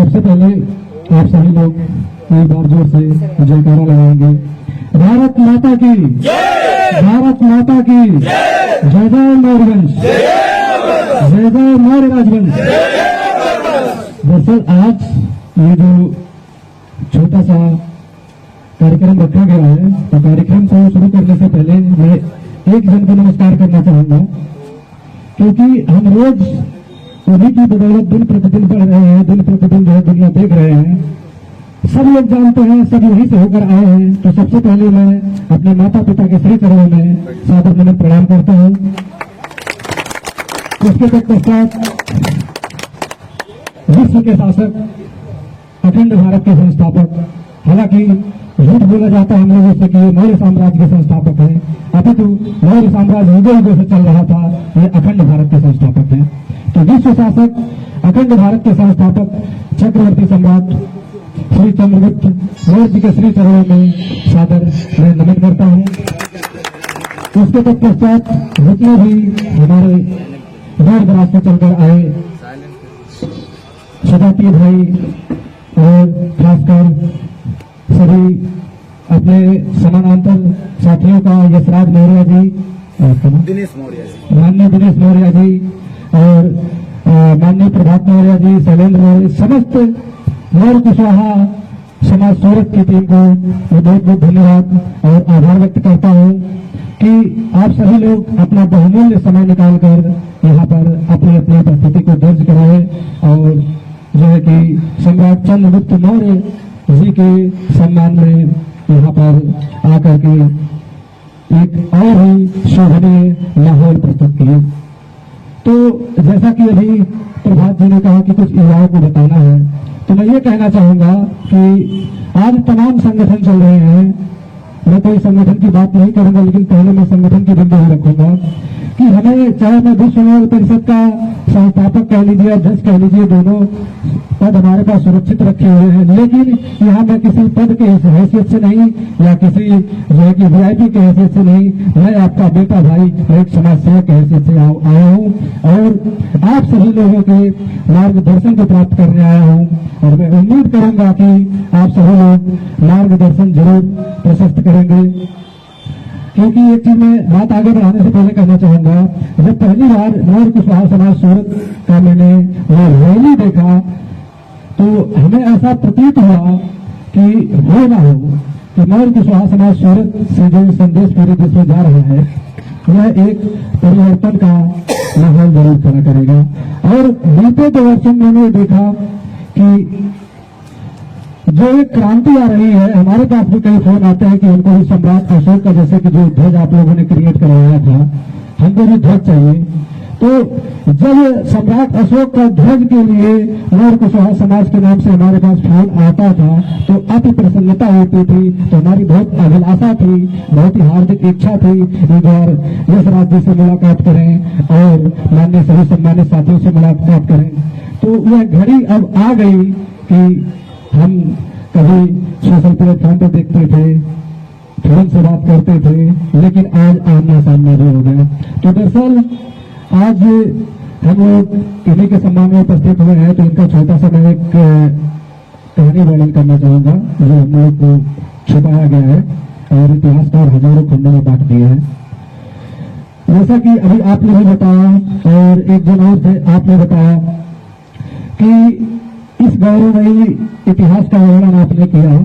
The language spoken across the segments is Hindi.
सबसे पहले आप सभी लोग एक बार जोर से जयकारा लगाएंगे। भारत माता की जय, भारत माता की जय, जय जय मौर्यवंश, जय जय मौर्य राजवंश। दरअसल आज ये जो छोटा सा कार्यक्रम रखा गया है, तो कार्यक्रम को शुरू करने से पहले मैं एक जन को नमस्कार करना चाहूंगा, क्योंकि हम रोज उन्हीं की बदौलत दिन प्रतिदिन बढ़ रहे हैं, दिन प्रतिदिन जो है दुनिया देख रहे हैं। सब लोग जानते हैं, सब यहीं से होकर आए हैं। तो सबसे पहले मैं अपने माता पिता के श्री चरणों में सादर नमन प्रणाम करता हूँ। उसके पश्चात विश्व के शासक, अखंड भारत के संस्थापक, हालांकि झूठ बोला जाता है हम लोगों से कि ये मौर्य साम्राज्य के संस्थापक हैं, अपितु मौर्य साम्राज्य युगों युगों से चल रहा था, ये अखंड भारत के संस्थापक हैं। तो विश्व शासक, अखंड भारत के संस्थापक, चक्रवर्ती सम्राट श्री चंद्रगुप्त मौर्य जी के श्री चरणों में सादर मैं नमन करता हूँ। उसके पश्चात जितने भी हमारे दूर दराज से चलकर आए सजातीय भाई और खासकर सभी अपने समानांतर साथियों का, यशराज मौर्य जी, माननीय दिनेश मौर्य जी और माननीय प्रभात मौर्य जी, शैलेंद्र मौर्य, समस्त मौर्य कुशवाहा समाज सूरत की टीम को मैं बहुत बहुत धन्यवाद और आभार व्यक्त करता हूँ कि आप सभी लोग अपना बहुमूल्य समय निकालकर यहाँ पर अपनी अपनी उपस्थिति को दर्ज कराए और जो है कि सम्राट चंद्रगुप्त मौर्य जी के सम्मान में यहाँ पर आकर के एक और ही शोभनीय माहौल प्रस्तुत किए। तो जैसा कि अभी प्रभात जी ने कहा कि कुछ युवाओं को बताना है, तो मैं ये कहना चाहूंगा कि आज तमाम संगठन चल रहे हैं। मैं कोई संगठन की बात नहीं करूंगा, लेकिन पहले मैं संगठन की बिंदु ही रखूंगा कि हमें, चाहे मैं विश्व मौर्य परिषद का संस्थापक कह लीजिए, अध्यक्ष कह लीजिए, दोनों पद हमारे पास सुरक्षित रखे हुए हैं, लेकिन यहाँ मैं किसी पद के हैसियत से नहीं या किसी जो है कि वीआईपी के हैसियत से नहीं, मैं आपका बेटा भाई, मैं एक समाज सेवक के हैसियत से आया हूँ और आप सभी लोगों के मार्गदर्शन को प्राप्त करने आया हूँ। और मैं उम्मीद करूंगा कि आप सभी लोग मार्गदर्शन जरूर प्रशस्त करेंगे, क्योंकि एक चीज मैं बात आगे बढ़ाने से पहले कहना चाहूंगा, जब पहली बार मौर्य कुशवाहा समाज सूरत का मैंने वो रैली देखा तो हमें ऐसा प्रतीत हुआ कि हो ना हो कि मौर्य कुशवाहा समाज सूरत से जो संदेश पूरे देश में जा रहा है, वह एक परिवर्तन का माहौल जरूर खड़ा करेगा। और बीते 2 वर्षों में मैंने देखा कि जो एक क्रांति आ रही है, हमारे पास भी कई फोन आते हैं कि उनको भी सम्राट अशोक का, जैसे कि जो ध्वज आप लोगों ने क्रिएट करवाया था, हमको भी ध्वज चाहिए। तो जब सम्राट अशोक का ध्वज के लिए मौर्य कुशवाहा समाज के नाम से हमारे पास फोन आता था तो अति प्रसन्नता होती थी। तो हमारी बहुत अभिलाषा थी, बहुत ही हार्दिक इच्छा थी एक बार यशराज जी से मुलाकात करें और माननीय सभी सम्मानित साथियों से मुलाकात करें। तो वह घड़ी अब आ गई कि हम कभी सोशल प्लेटफॉर्म पर देखते थे, फोन से बात करते थे, लेकिन आज आमना सामना भी हो गया। तो दरअसल आज हम लोग इन्हीं के सम्मान में उपस्थित हुए हैं, तो इनका छोटा सा मैं एक कहानी वर्णन करना चाहूंगा जो हम लोग को छुपाया गया है और इतिहासकार हजारों खंडों में बांट दिए हैं। जैसा कि अभी आपने भी बताया और एक जन और थे, आपने बताया कि इस गौरवमयी इतिहास का वर्णन आपने किया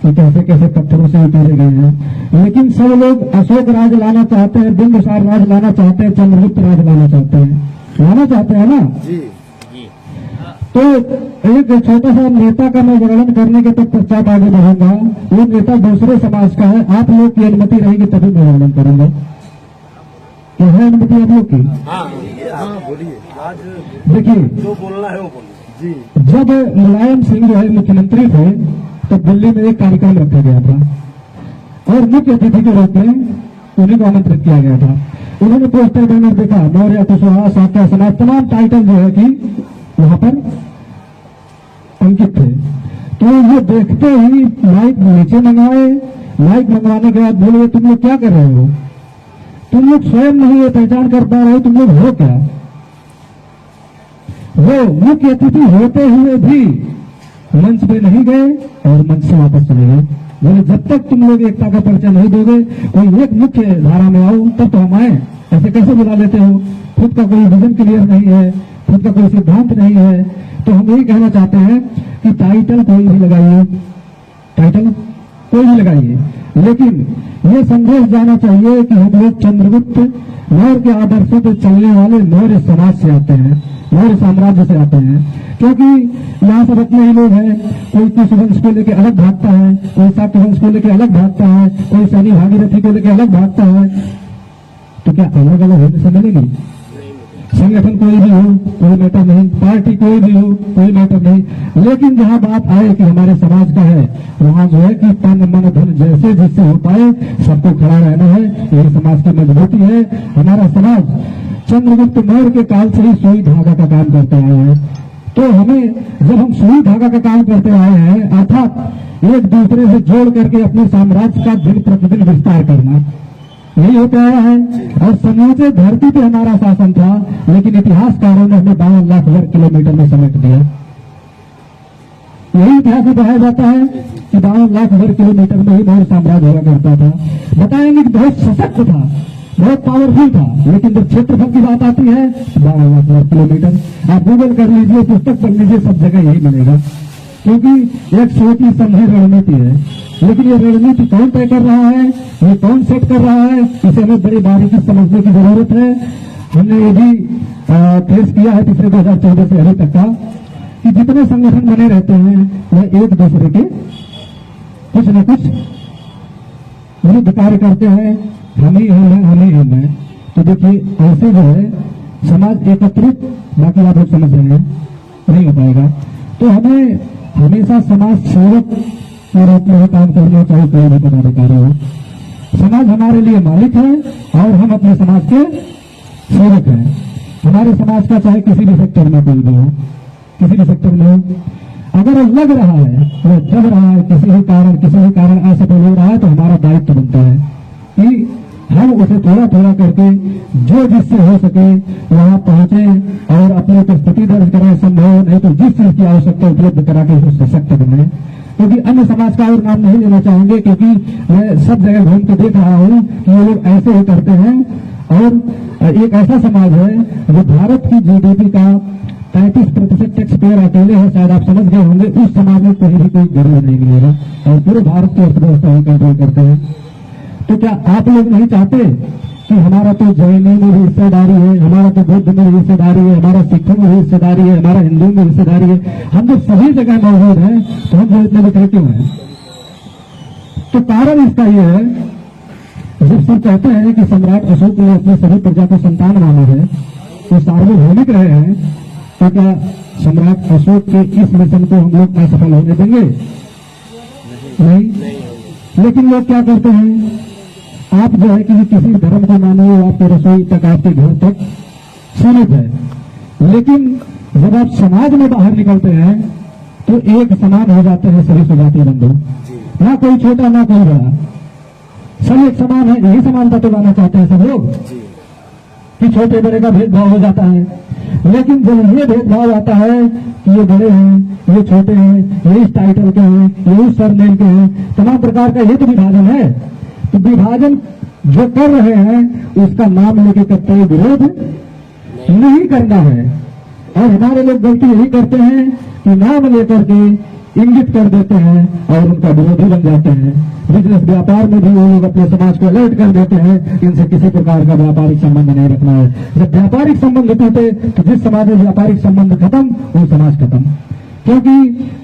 कि कैसे कैसे पत्थरों से उतारे गए हैं, लेकिन सब लोग अशोक राज लाना चाहते हैं, बिंदुसार राज लाना चाहते हैं, चंद्रगुप्त राज लाना चाहते हैं, लाना चाहते हैं ना जी। तो एक छोटा सा नेता का मैं वर्णन करने के पश्चात आगे बढ़ूंगा। वो नेता दूसरे समाज का है, आप लोग की अनुमति रहेगी तभी मैं वर्णन करूंगा। क्या है अनुमति आप लोग की? देखिए, जो बोलना है वो बोलिए जी। जब मुलायम सिंह जो है मुख्यमंत्री थे तो दिल्ली में एक कार्यक्रम रखा गया था और मुख्य अतिथि के रूप में उन्हीं को आमंत्रित किया गया था। उन्होंने पोस्टर बैनर देखा, मौर्य कुशवाहा शाक्य समाज, तमाम टाइटल जो है कि वहां पर अंकित थे। तो ये देखते ही माइक नीचे मंगवाए, माइक मंगवाने के बाद बोले तुम लोग क्या कर रहे हो, तुम लोग स्वयं नहीं ये पहचान कर पा रहे हो, तुम लोग हो क्या? वो मुख्य अतिथि होते हुए भी मंच पे नहीं गए और मंच से वापस चले गए। बोले जब तक तुम लोग एकता का परिचय नहीं दोगे, कोई एक मुख्य धारा में आओ तब तो हम आए, ऐसे कैसे बुला लेते हो? खुद का कोई विजन क्लियर नहीं है, खुद का कोई सिद्धांत नहीं है। तो हम यही कहना चाहते हैं कि टाइटल कोई भी लगाइए, टाइटल कोई भी लगाइए, लेकिन ये संदेश जाना चाहिए कि हम लोग चंद्रगुप्त मौर्य के आदर्शों पर चलने वाले मौर्य समाज से आते हैं, मौर्य साम्राज्य से आते हैं। क्योंकि यहाँ सब अपने ही लोग हैं, कोई कुश वंश को लेकर अलग भागता है, कोई शाक्य वंश को लेकर अलग भागता है, कोई सैनी भागीरथी को लेकर अलग भागता है। तो क्या अलग अलग होने से मिलेगी? संगठन कोई भी हो कोई मैटर नहीं, पार्टी कोई भी हो कोई मैटर नहीं, लेकिन जहां बात आए कि हमारे समाज का है, वहां जो है कि तन मन धन जैसे जिससे हो पाए सबको खड़ा रहना है। यही समाज की मजबूती है। हमारा समाज चंद्रगुप्त मौर्य के काल से ही सुई धागा का काम करते आए हैं। तो हमें जब हम सुई धागा का काम करते आए हैं, अर्थात एक दूसरे से जोड़ करके अपने साम्राज्य का दिन प्रतिदिन विस्तार करना, यही होता आया है। और समूचे धरती पे हमारा शासन था, लेकिन इतिहासकारों ने हमें 52 लाख वर्ग किलोमीटर में समेट दिया। यही इतिहास में कहा जाता है कि 52 लाख वर्ग किलोमीटर में ही मौर्य साम्राज्य हुआ करता था। बताएंगे कि बहुत सशक्त था, बहुत पावरफुल था, लेकिन जब क्षेत्रफल की बात आती है 52 लाख वर्ग किलोमीटर। आप गूगल कर लीजिए, पुस्तक पढ़ लीजिए, सब जगह यही मिलेगा। क्योंकि एक सोची समझी रणनीति है, लेकिन ये रणनीति कौन तय कर रहा है, ये कौन सेट कर रहा है, इसे हमें बड़ी बारीकी समझने की जरूरत है। हमने ये भी फेस किया है पिछले 2014 से अभी तक का, कि जितने संगठन बने रहते हैं वह एक दूसरे के कुछ न कुछ विरुद्ध कार्य करते हैं। हम ही हम हैं। तो देखिए ऐसे जो है समाज एकत्रित, बाकी आप लोग समझ रहे हैं, नहीं हो पाएगा। तो हमें हमेशा समाज सेवक के रूप में काम करना चाहिए, कोई भी पदाधिकारी हो। समाज हमारे लिए मालिक है और हम अपने समाज के सेवक हैं। हमारे समाज का चाहे किसी भी सेक्टर में कोई भी हो, किसी भी सेक्टर में हो, अगर लग रहा है, वो जग रहा है, किसी भी कारण असफल हो रहा है, तो हमारा दायित्व बनता है कि हम उसे थोड़ा थोड़ा करके जो जिससे हो सके वहां पहुंचे और अपनी उपस्थिति दर्ज करें। संभव नहीं तो जिस चीज की आवश्यकता उपलब्ध करा के उसे सशक्त बने। क्योंकि अन्य समाज का और नाम नहीं लेना चाहेंगे, क्योंकि मैं सब जगह घूम के देख रहा हूं कि ये लोग ऐसे ही करते हैं। और एक ऐसा समाज है जो भारत की जीडीपी का 35% टैक्स पेयर अकेले है, शायद आप समझ गए होंगे। उस समाज में कहीं भी कोई गरीब नहीं मिलेगा और पूरे भारत की अर्थव्यवस्था ही कंट्रोल करते हैं। तो क्या आप लोग नहीं चाहते कि हमारा तो जैनी में भी हिस्सेदारी है, हमारा तो बौद्ध में भी हिस्सेदारी है, हमारा सिखों में भी हिस्सेदारी है, हमारा हिंदू में हिस्सेदारी है, हम तो सभी जगह मौजूद हैं, तो हम जो इतने बिखरे क्यों हैं? तो कारण इसका ये है, जब सब कहते हैं कि सम्राट अशोक ने अपने सभी प्रजा को संतान माना है, तो सार्वभौमिक रहे हैं, तो क्या सम्राट अशोक के इस मिशन को हम लोग असफल होने देंगे? नहीं। लेकिन लोग क्या करते हैं, आप जो है कि किसी धर्म को मानिए, आपके रसोई तक, आपके घर तक सीमित है, लेकिन जब आप समाज में बाहर निकलते हैं तो एक समान हो जाते हैं सभी सुजातीय बंधु, ना कोई छोटा ना कोई बड़ा, सब एक समान है। यही समानता तो लाना चाहते हैं सब लोग कि छोटे बड़े का भेदभाव हो जाता है। लेकिन जब ये भेदभाव आता है कि ये बड़े हैं, ये छोटे हैं, ये इस टाइटल के हैं, ये उस सरनेम के हैं, तमाम प्रकार का ये तो विभाजन है। तो विभाजन जो कर रहे हैं उसका नाम लेके करते हुए विरोध नहीं करना है। और हमारे लोग गलती यही करते हैं कि नाम लेकर के इंगित कर देते हैं और उनका विरोधी बन जाते हैं। बिजनेस व्यापार में भी वो लोग अपने समाज को अलर्ट कर देते हैं, इनसे किसी प्रकार का व्यापारिक संबंध नहीं रखना है। जब व्यापारिक संबंध टूटे तो जिस समाज में व्यापारिक संबंध खत्म, वो समाज खत्म। क्योंकि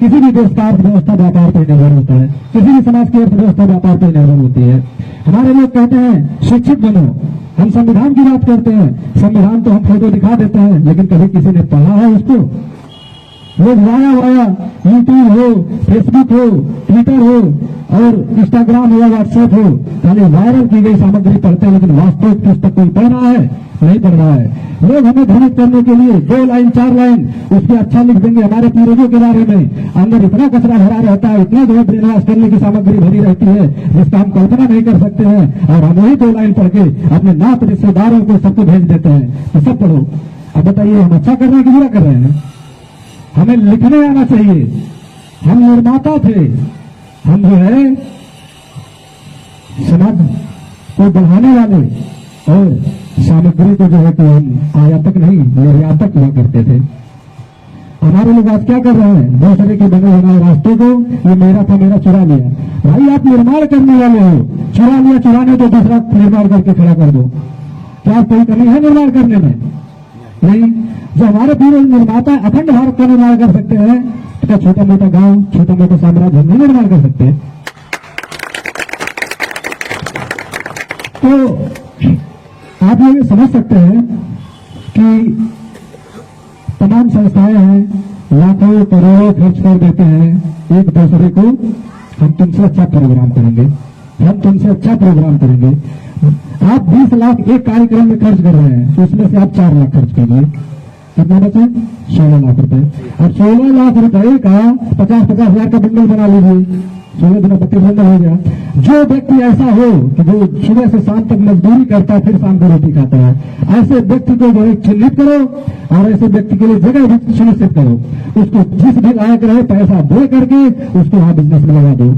किसी भी देश का अर्थव्यवस्था व्यापार पर निर्भर होता है, किसी भी समाज की अर्थव्यवस्था व्यापार पर निर्भर होती है। हमारे लोग कहते हैं शिक्षित बनो, हम संविधान की बात करते हैं, संविधान तो हम फोटो दिखा देते हैं, लेकिन कभी किसी ने पढ़ा है उसको? लोग वाया यूट्यूब हो, फेसबुक हो, ट्विटर हो और इंस्टाग्राम हो, व्हाट्सएप हो, खाली वायरल की गई सामग्री पढ़ते हैं, लेकिन वास्तविक पुस्तक कोई पढ़ रहा है? नहीं पढ़ रहा है। लोग हमें भ्रमित करने के लिए 2 लाइन 4 लाइन उसके अच्छा लिख देंगे हमारे पूर्वजों के बारे में। अंदर इतना कचरा भरा रहता है, इतना जो ब्रेनवाश करने की सामग्री भरी रहती है जिसका हम कल्पना नहीं कर सकते हैं, और हम वही 2 लाइन पढ़ के अपने नात रिश्तेदारों को सबको भेज देते हैं कि सब पढ़ो। अब बताइए, हम अच्छा कर रहे हैं कि बुरा कर रहे हैं? हमें लिखने आना चाहिए। हम निर्माता थे, हम जो है समाज को बढ़ाने वाले और सामग्री को जो है कि हम आयातक नहीं निर्यातक हुआ करते थे। हमारे लोग आज क्या कर रहे हैं? दूसरे के बने बनाए रास्ते को ये मेरा था, मेरा चुरा लिया। भाई आप निर्माण करने वाले हो, चुरा लिया, चुराने तो दूसरा निर्माण करके खड़ा कर दो। क्या कोई कमी है निर्माण करने में? नहीं। जो हमारे पूरे निर्माता अखंड भारत का निर्माण कर सकते हैं, तो छोटा मोटा गांव, छोटा मोटा साम्राज्य हम नहीं निर्माण कर सकते? तो आप ये समझ सकते हैं कि तमाम संस्थाएं हैं, लाखों करोड़ों खर्च कर देते हैं एक दूसरे को, हम तुमसे अच्छा प्रोग्राम करेंगे, हम तुमसे अच्छा प्रोग्राम करेंगे। आप 20 लाख एक कार्यक्रम में खर्च कर रहे हैं, तो उसमें से आप 4 लाख खर्च कीजिए, कितना बचे? 16 लाख रुपए। और 16 लाख रुपए का 50-50 हजार का बंडल बना लीजिए, 16 दिन 32 बंडल हो गया। जो व्यक्ति ऐसा हो कि जो सुबह से शाम तक मजदूरी करता है, फिर शाम को रोटी खाता है, ऐसे व्यक्ति को जो है चिन्हित करो और ऐसे व्यक्ति के लिए जगह भी सुनिश्चित करो। उसको जिस भी लायक रहे पैसा दे करके उसको वहां बिजनेस में लगा दो।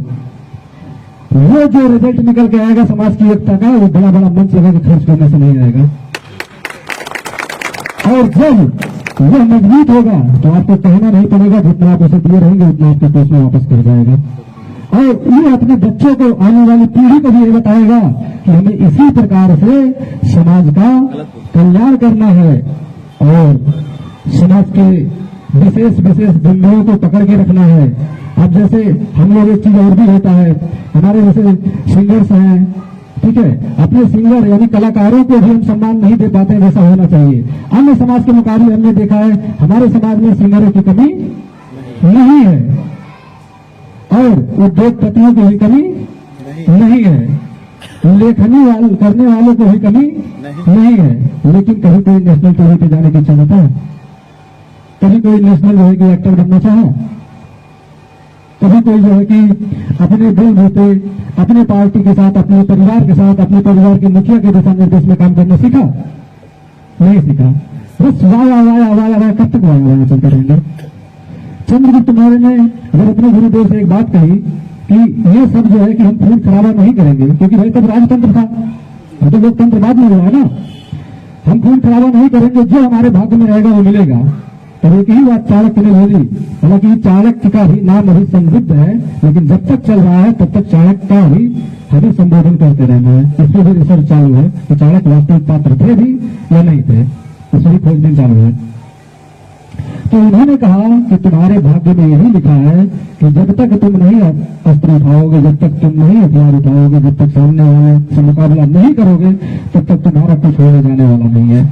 वो जो रिजल्ट निकल के आएगा समाज की एकता का, वो बड़ा बड़ा मंच लगा के खर्च करने से नहीं आएगा। और जब यह मजबूत होगा तो आपको कहना नहीं पड़ेगा, जितना आप उसे दिए रहेंगे उतना आपके पेश में वापस कर जाएगा। और ये अपने बच्चों को, आने वाली पीढ़ी को भी ये बताएगा कि हमें इसी प्रकार से समाज का कल्याण करना है और समाज के विशेष बिंदुओं को पकड़ के रखना है। अब जैसे हम लोग एक चीज और भी होता है, हमारे जैसे सिंगर्स हैं, ठीक है, अपने सिंगर यानी कलाकारों को भी हम सम्मान नहीं दे पाते जैसा होना चाहिए। अन्य समाज के मुकाबले हमने देखा है हमारे समाज में सिंगरों की कमी नहीं है और उद्योगपतियों की भी कमी नहीं है, लेखनी करने वालों को भी कमी नहीं है। लेकिन कभी कोई नेशनल टीवी पे जाने की इच्छा होता है? कभी कोई नेशनल जो है कि एक्टर बनना चाहे? कभी कोई जो है कि अपने दिल होते अपने पार्टी के साथ, अपने परिवार के साथ, अपने परिवार के मुखिया के दिशा निर्देश में काम करना सीखा? नहीं सीखा। बस वाया कब तक वाया चलते रहेंगे। चंद्रगुप्त मौर्य ने अगर अपने गुरुदेव से एक बात कही कि ये सब जो है कि हम खून खराबा नहीं करेंगे, क्योंकि भाई तब राजतंत्र था, हम तो लोकतंत्र बाद में हुआ है ना, हम खून खराबा नहीं करेंगे, जो हमारे भाग्य में रहेगा वो मिलेगा। तो एक ही बात चाणक्य ने बोली, हालांकि चाणक्य का ही नाम अभी संदिग्ध है, लेकिन जब तक चल रहा है तब तक चाणक्य का ही हमें संबोधन करते रहना है। इसमें भी रिसर्च चालू है कि चाणक्य वास्तविक पात्र थे भी या नहीं थे, इसमें खोजबीन चालू है। तो उन्होंने कहा कि तुम्हारे भाग्य में यही लिखा है कि जब तक तुम नहीं अस्त्र उठाओगे, जब तक तुम नहीं हथियार उठाओगे, जब तक सामने वाले से मुकाबला नहीं करोगे, तब तक तुम्हारा कुछ होने जाने वाला नहीं है।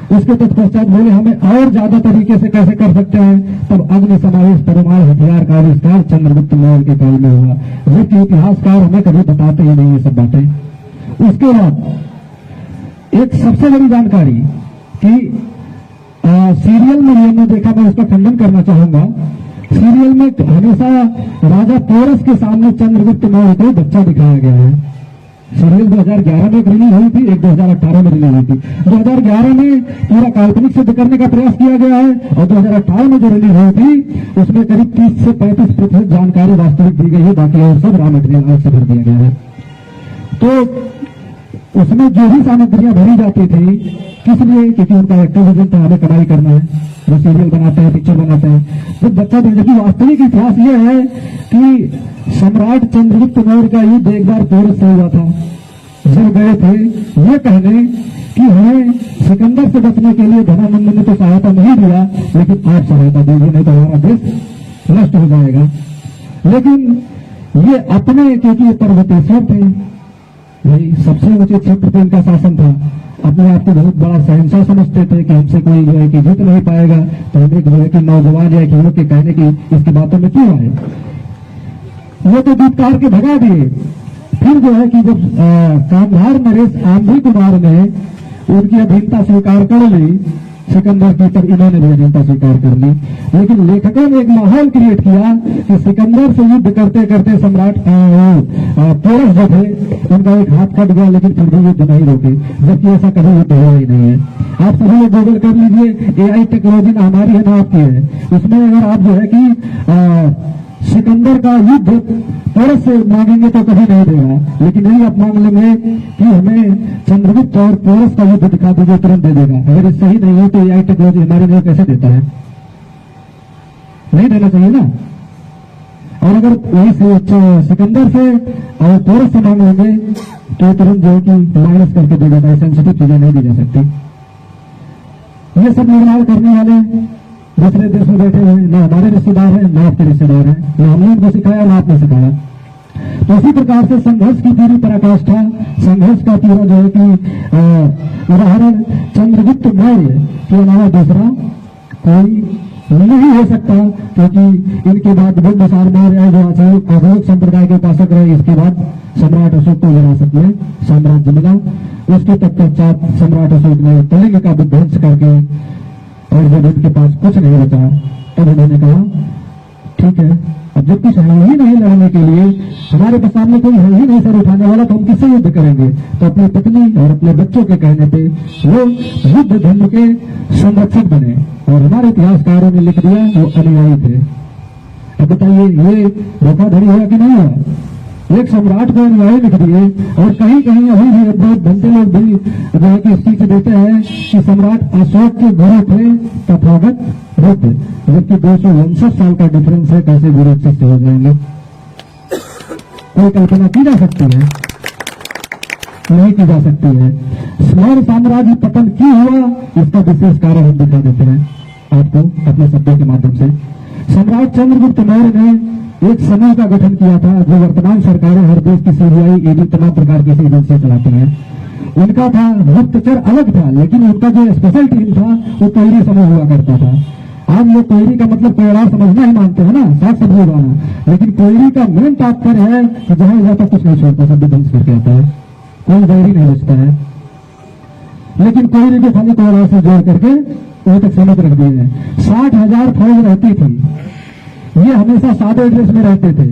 उसके तत्पश्चात बोले हमें और ज्यादा तरीके से कैसे कर सकते हैं? तब अग्नि समावेश परमाणु हथियार का आविष्कार चंद्रगुप्त मौर्य के काल में हुआ, जबकि इतिहासकार हमें कभी बताते ही नहीं ये सब बातें। उसके बाद एक सबसे बड़ी जानकारी कि सीरियल में हमने देखा, मैं उसका खंडन करना चाहूंगा। सीरियल में हमेशा राजा पोरस के सामने चंद्रगुप्त मौर्य को बच्चा दिखाया गया है। सीरियल 2011 में रिलीज हुई थी, एक 2018 में रिलीज हुई थी। 2011 में पूरा काल्पनिक सिद्ध करने का प्रयास किया गया है और 2018 में जो रिलीज हुई थी उसमें करीब 30 से 35% जानकारी वास्तविक दी गई है, बाकी और सब रॉ मटेरियल अलग से भर दिया गया है। तो उसमें जो भी सामग्रियां भरी जाती थी, किस लिए? क्योंकि उनका एक्टिविजन था, हमें कमाई करना है, वो सीरियल बनाते हैं, पिक्चर बनाते हैं। तो बच्चा जबकि वास्तविक इतिहास ये है कि सम्राट चंद्रगुप्त मौर्य का युद्ध एक बार पोरस से हुआ था, जब गए थे ये कहने कि हमें सिकंदर से बचने के लिए धनानंद ने तो सहायता नहीं दिया, लेकिन आप सहायता दीजिए नहीं तो हमारा देश नष्ट हो जाएगा। लेकिन ये अपने, क्योंकि ये पर्वतेश्वर थे, यही सबसे ऊंचे क्षेत्र पे इनका शासन था, अपने आप को बहुत बड़ा शहंशाह समझते थे कि हमसे कोई जो है कि जीत नहीं पाएगा। तो हम एक जो है कि नौजवान या युवक के कहने की इसकी बातों में क्यों आए? वो तो दूतकार के भगा दिए। फिर जो है कि जब कामधार नरेश आंधी कुमार ने उनकी अधीनता स्वीकार कर ली सिकंदर की, तब इन्होंने भी अधीनता स्वीकार कर ली। लेकिन लेखकों ने एक माहौल क्रिएट किया कि सिकंदर से युद्ध करते करते सम्राट पोरस जो थे उनका एक हाथ कट गया, लेकिन फिर भी युद्ध नहीं रोके, जबकि ऐसा कभी युद्ध हुआ ही नहीं है। आप सभी लोग गूगल कर लीजिए, AI टेक्नोलॉजी ना हमारी है ना आपकी है, उसमें अगर आप जो है कि सिकंदर का युद्ध पोरस से मांगेंगे तो कभी नहीं देगा, लेकिन यही आप मांग लेंगे कि हमें चंद्रगुप्त और पोरस का युद्ध दिखा दीजिए, तुरंत दे देगा। अगर ये सही नहीं हो तो AI टेक्नोलॉजी हमारे लिए कैसे देता है? नहीं देना चाहिए ना। और अगर वही सिकंदर से और पोरस से मांग लेंगे तो तुरंत जो है कि माइनस करके दे देता है, सेंसिटिव चीजें नहीं दी जा सकती। ये सब निर्माण करने वाले दूसरे देश में बैठे हुए, ना हमारे रिश्तेदार हैं ना आपके रिश्तेदार हैं, ना हमने उनको सिखाया ना आपने सिखाया। तो इसी प्रकार से संघर्ष की पूरी पराकाष्ठा, संघर्ष का पूरा जो है कि उदाहरण चंद्रगुप्त मौर्य के अलावा दूसरा कोई नहीं हो सकता, क्योंकि इनके बाद बिंबिसार मौर्य जो अशोक संप्रदाय के उपासक रहे, इसके बाद सम्राट अशोक को विरासत में साम्राज्य मिला। उसके तत्पश्चात सम्राट अशोक ने कलिंग का विध्वंस करके, और जब इनके पास कुछ नहीं बचा तब उन्होंने कहा ठीक है, अब जब कुछ है ही नहीं लड़ने के लिए, हमारे पास सामने कोई है ही नहीं सर उठाने वाला, तो हम किससे युद्ध करेंगे? तो अपनी पत्नी और अपने बच्चों के कहने पे वो युद्ध धर्म के संरक्षक बने, और हमारे इतिहासकारों ने लिख दिया वो अनुयायी थे। अब बताइए ये धोखाधड़ी हुआ कि नहीं हुआ? एक सम्राट को अनुयायी लिख दिए, और कहीं कहीं अभी भी बहुत बनते लोग भी जो है कि स्पीच देते हैं कि सम्राट अशोक के गुरु थे तथागत बुद्ध, जबकि 259 साल का डिफरेंस है, कैसे गुरु शिष्य हो जाएंगे? कोई कल्पना की जा सकती है? नहीं की जा सकती है। मौर्य साम्राज्य पतन क्यों हुआ, इसका विशेष कारण हम दिखा देते हैं आपको अपने शब्दों के माध्यम से। सम्राट चंद्रगुप्त मौर्य ने एक समूह का गठन किया था, जो वर्तमान सरकारें हर देश की CBI, ED तमाम प्रकार की एजेंसियां चलाती हैं। उनका था गुप्तचर अलग था, लेकिन उनका जो स्पेशल टीम था वो कोयरी समूह हुआ करता था। आज लोग कोयरी का मतलब कोयला समझना ही मानते हैं ना, साग सब्जी उगाना, लेकिन कोयरी का मेन तात्पर्य है कि जहां जाता कुछ नहीं छोड़ता, सब विध्वंस करके आता है, कोई बैरी नहीं बचता है। लेकिन कोयरी के खाली कोयला से जोड़ करके वहां तक सीमित रख दिए हैं। 60,000 फौज रहती थी, ये हमेशा सादे ड्रेस में रहते थे।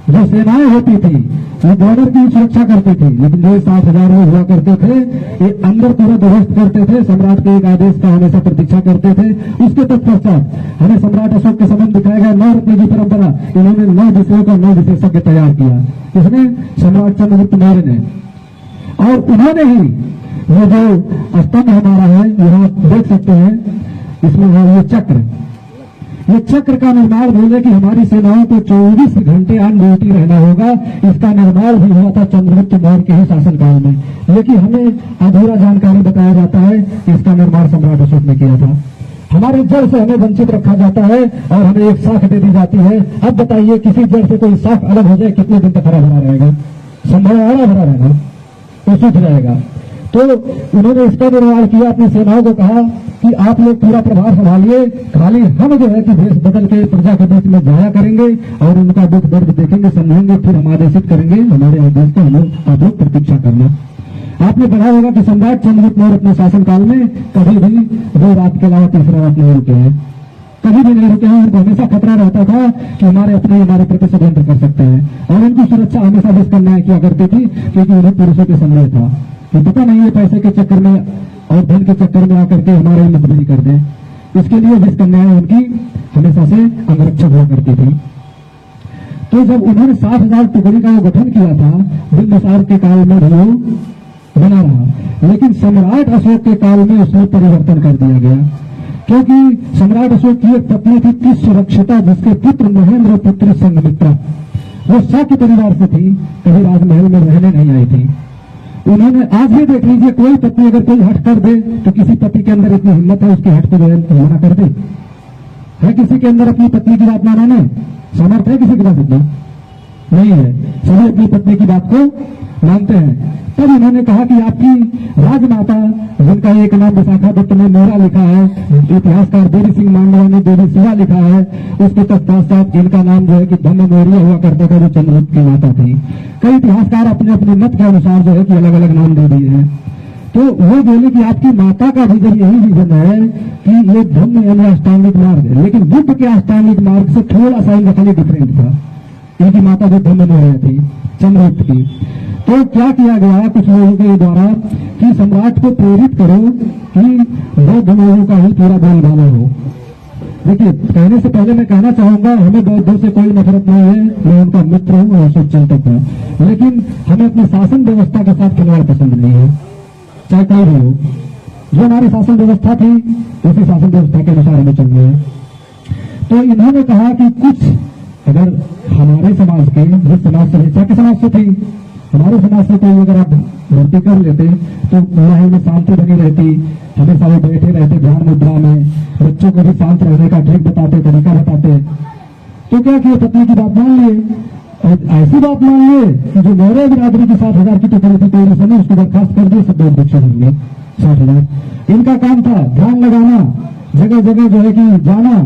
जो सेनाएं होती थी वो बॉर्डर की सुरक्षा करती थी, लेकिन जो 60,000 लोग हुआ करते थे ये अंदर पूरा ध्वस्त करते थे, सम्राट के एक आदेश का हमेशा प्रतीक्षा करते थे। उसके तत्पश्चात हमें सम्राट अशोक के संबंध दिखाया गया 9 रत्न की परंपरा, इन्होंने 9 विषयों का 9 विशेषज्ञ तैयार किया, इसने सम्राट चंद्रगुप्त मौर्य ने। और उन्होंने ही ये जो स्तंभ हमारा है यहाँ देख सकते हैं, इसमें है ये चक्र, ये चक्र का निर्माण बोले कि हमारी सेनाओं को 24 घंटे ऑन ड्यूटी रहना होगा। इसका निर्माण भी हुआ था चंद्रगुप्त मौर्य के ही शासनकाल में, लेकिन हमें अधूरा जानकारी बताया जाता है कि इसका निर्माण सम्राट अशोक ने किया था। हमारे जड़ से हमें वंचित रखा जाता है और हमें एक शाख दे दी जाती है। अब बताइए किसी जड़ से कोई शाख अलग हो जाए, कितने दिन तक हरा भरा रहेगा? संभव हरा भरा रहेगा, तो सूख जाएगा। तो उन्होंने इसका निर्माण किया, अपनी सेनाओं को कहा कि आप लोग पूरा प्रभाव संभालिए, खाली हम जो है कि देश बदल के प्रजा के बीच में जाया करेंगे और उनका दुख दर्द देखेंगे, समझेंगे, फिर हम आदेशित करेंगे हमारे आदेश की आप लोग प्रतीक्षा करना। आपने पढ़ा होगा कि सम्राट चंद्रगुप्त मौर्य अपने शासनकाल में कभी भी 2 रात के अलावा तीसरा रात नहीं रुके हैं, कभी भी नहीं रुके हैं। उनको हमेशा खतरा रहता था कि हमारे प्रति षड्यंत्र कर सकते हैं, और उनकी सुरक्षा हमेशा विष कन्याएं किया करती थी, क्योंकि उन्हें पुरुषों के संदेह था कि पता नहीं है पैसे के चक्कर में और धन के चक्कर में आकर के हमारे मुखबिरी कर दें। इसके लिए विष कन्याएं उनकी हमेशा से अंगरक्षक हुआ करती थी। तो जब उन्होंने 60,000 टुकड़ी का गठन किया था, बिंबिसार के काल में भी बना रहा, लेकिन सम्राट अशोक के काल में उसमें परिवर्तन कर दिया गया, क्योंकि सम्राट अशोक की एक पत्नी थी कि सुरक्षिता, जिसके पुत्र महेंद्र पुत्र संघमित्रा, वो शाक्य परिवार से थी, कभी राजमहल में रहने नहीं आई थी। उन्होंने आज भी देख लीजिए, कोई पत्नी अगर कोई हट कर दे तो किसी पति के अंदर इतनी हिम्मत है उसकी हट को मना कर दे? है किसी के अंदर अपनी पत्नी की बात मानने सामर्थ्य है? किसी के पास इतना नहीं है, सभी अपनी पत्नी की बात को मानते हैं। तब उन्होंने कहा कि आपकी राजमाता, जिनका एक नाम विशाखा दत्त ने मोरा लिखा है, इतिहासकार देवी सिंह मांडवा ने देवी शिवा लिखा है, उसके तत्पश्चात इनका नाम जो है कि धम्म मौर्य हुआ करता था, जो चंद्रगुप्त की माता थी। कई इतिहासकार अपने अपने मत के अनुसार जो है कि अलग अलग नाम दे दिए हैं। तो वो बोले कि आपकी माता का विजन यही विजन है कि ये धम्म यानी अष्टांगिक मार्ग है, लेकिन बुद्ध के अष्टांगिक मार्ग से थोड़ा सा इनका खाली डिफरेंट था। इनकी माता जो धम्म में रही थी चंद्रगुप्त की। तो क्या किया गया कुछ लोगों के द्वारा कि सम्राट को प्रेरित करो कि बौद्ध लोगों का ही पूरा बोलबाला हो। देखिए, कहने से पहले मैं कहना चाहूंगा, हमें बौद्धों से कोई नफरत नहीं है, मैं उनका मित्र हूं और शुभचिंतक हूं, लेकिन हमें अपनी शासन व्यवस्था के साथ खिलवाड़ पसंद नहीं है, चाहे कोई भी हो। जो हमारी शासन व्यवस्था थी उसी शासन व्यवस्था के अनुसार हमें चलना है। तो इन्होंने कहा कि कुछ अगर हमारे समाज के, जिस समाज से चाहे समाज से थी, हमारे समाज से कोई अगर आप भर्ती कर लेते तो माहौल में शांति बनी रहती, हमेशा वो बैठे रहते ध्यान मुद्रा में, बच्चों को भी शांत रहने का ट्रिक बताते, तरीका बताते। तो क्या किए, पत्नी की बात मान लिए और ऐसी बात मान लिए कि जो मेरे बिरादरी की 60,000 की टुकड़ी थी कोई समय उसको बर्खास्त कर दिए, सब लोग भिक्षा कर लिए 60,000। इनका काम था ध्यान लगाना, जगह जगह जो है कि जाना,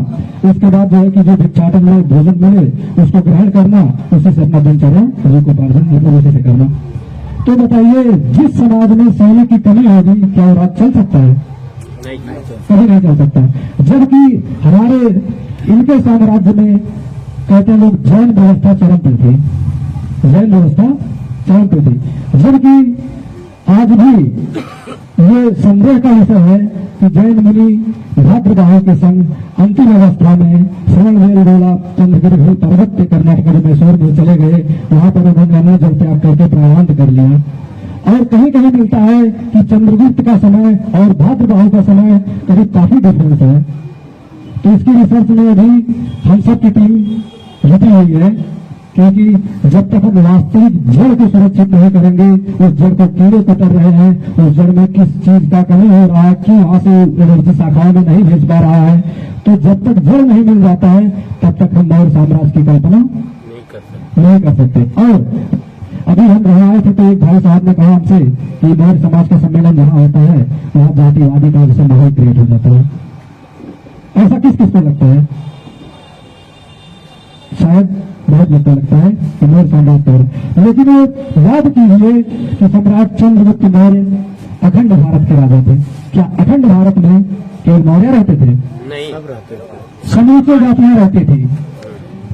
उसके बाद जो है कि जो भिक्षाटन में भोजन मिले उसको ग्रहण करना, उसी से अपना दिनचर्या जीविकोपार्जन उसी से करना। तो बताइए, जिस समाज में सोने की कमी होगी क्या वो राज चल सकता है? कभी नहीं चल सकता। जबकि हमारे इनके साम्राज्य में कहते हैं लोग जैन व्यवस्था चरम पे थी, जैन व्यवस्था चरम पे थी। जबकि आज भी ये संदेह का विषय है कि जैन मुनि भाद्रवाह के संग अंतिम अवस्था में श्रवणबेलगोला चंद्रगिरि पर्वत पे कर्नाटक में मैसूर में चले गए, वहां पर उन्होंने अन्न जल त्याग करके प्राणांत कर लिया। और कहीं कहीं मिलता है कि चंद्रगुप्त का समय और भाद्रवाह का समय करीब काफी डिफरेंस है। तो इसकी रिसर्च में अभी हम सब की टीम जुटी हुई है, क्योंकि जब तक हम वास्तविक जड़ को सुरक्षित नहीं करेंगे, उस जड़ को कीड़े कतर रहे हैं, उस जड़ में किस चीज का कमी हो रहा है, क्यों वहां से एनर्जी शाखाओं में नहीं भेज पा रहा है, तो जब तक जड़ नहीं मिल जाता है तब तक हम मौर्य साम्राज्य की कल्पना नहीं कर सकते। और अभी हम यहाँ आए थे तो एक भाई साहब ने कहा हमसे कि मौर्य समाज का सम्मेलन जहाँ होता है वहाँ जातिवादी का जैसे माहौल क्रिएट हो जाता है। ऐसा किस किस को लगता है? शायद बहुत लगता है कि मौर्य साम्राज्य पर, लेकिन याद कीजिए कि सम्राट चंद्रगुप्त मौर्य अखंड भारत के राजा थे। क्या अखंड भारत में केवल मौर्य रहते थे? नहीं, सब रहते थे, समूची जातियां रहती थी।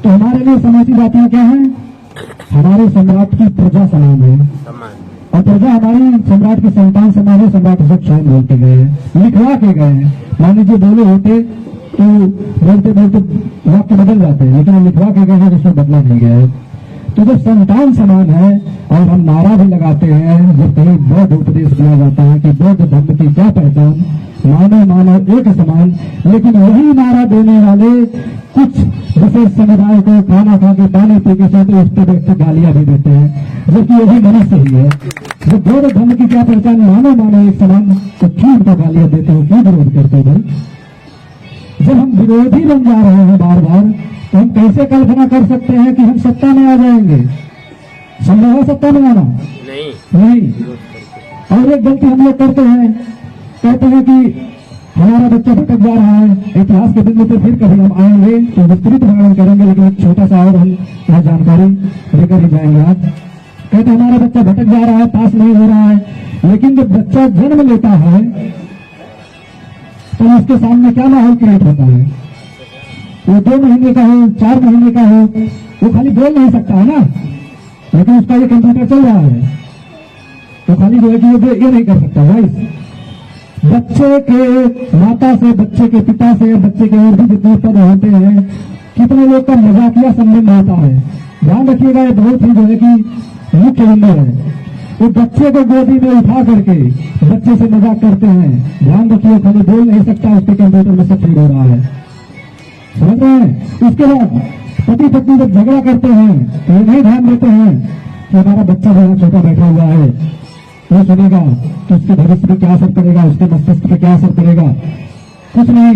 तो हमारे लिए समूची जातियां क्या है? हमारे सम्राट की प्रजा समान है, और प्रजा हमारी सम्राट की संतान समान है। सम्राट सब स्वयं बोलते गए हैं, लिखवा के गए हैं। मान लीजिए बोले होते तो बोलते बोलते वाक्य बदल जाते हैं, लेकिन लिखवा के गए हैं जिसमें बदला नहीं गया है। तो जब संतान समान है, और हम नारा भी लगाते हैं जब कहीं बौद्ध उपदेश दिया जाता है कि बौद्ध धर्म की क्या पहचान, मानव मानव एक समान, लेकिन वही नारा देने वाले कुछ विशेष समुदाय को खाना खा के पानी पी के साथ उठते बैठते गालियां भी देते हैं, जबकि यही मनुष्य ही है। जब बौद्ध धर्म की क्या पहचान, मानव मानव एक समान, तो क्यों उनका गालियां देते हो, क्यों विरोध करते हो भाई? जब हम विरोधी बन जा रहे हैं बार बार, तो हम कैसे कल्पना कर सकते हैं कि हम सत्ता में आ जाएंगे? संभव है सत्ता में आना? नहीं। और एक गलती हम लोग करते हैं, कहते हैं कि हमारा बच्चा भटक जा रहा है, इतिहास के बिंदु पर फिर कभी हम आएंगे तो विस्तृत वर्णन करेंगे, लेकिन एक छोटा सा और हम यहाँ जानकारी लेकर ही जाएंगे। आज कहते हमारा बच्चा भटक जा रहा है, पास नहीं हो रहा है, लेकिन जब बच्चा जन्म लेता है तो उसके सामने क्या माहौल क्रिएट होता है? वो 2 महीने का हो, 4 महीने का हो, वो खाली बोल नहीं सकता है ना, लेकिन उसका ये कंप्यूटर चल रहा है, तो खाली जो है कि ये नहीं कर सकता। भाई बच्चे के माता से, बच्चे के पिता से, बच्चे के और भी जितने पद होते हैं, कितने लोग का मजाकिया संबंध होता है। ध्यान रखिएगा, ये बहुत ही जो है कि मुख्य नंबर है। वो बच्चे को गोदी में उठा करके बच्चे से मजाक करते हैं, ध्यान रखिए, खाली बोल नहीं सकता, उसके कंप्यूटर में सब फीड हो रहा है, समझ रहे हैं? उसके बाद पति पत्नी जब झगड़ा करते हैं तो ये नहीं ध्यान देते हैं कि हमारा बच्चा बहुत छोटा बैठा हुआ है, वो सुनेगा तो उसके भविष्य पे क्या असर पड़ेगा, उसके मस्तिष्क पे क्या असर पड़ेगा, कुछ नहीं।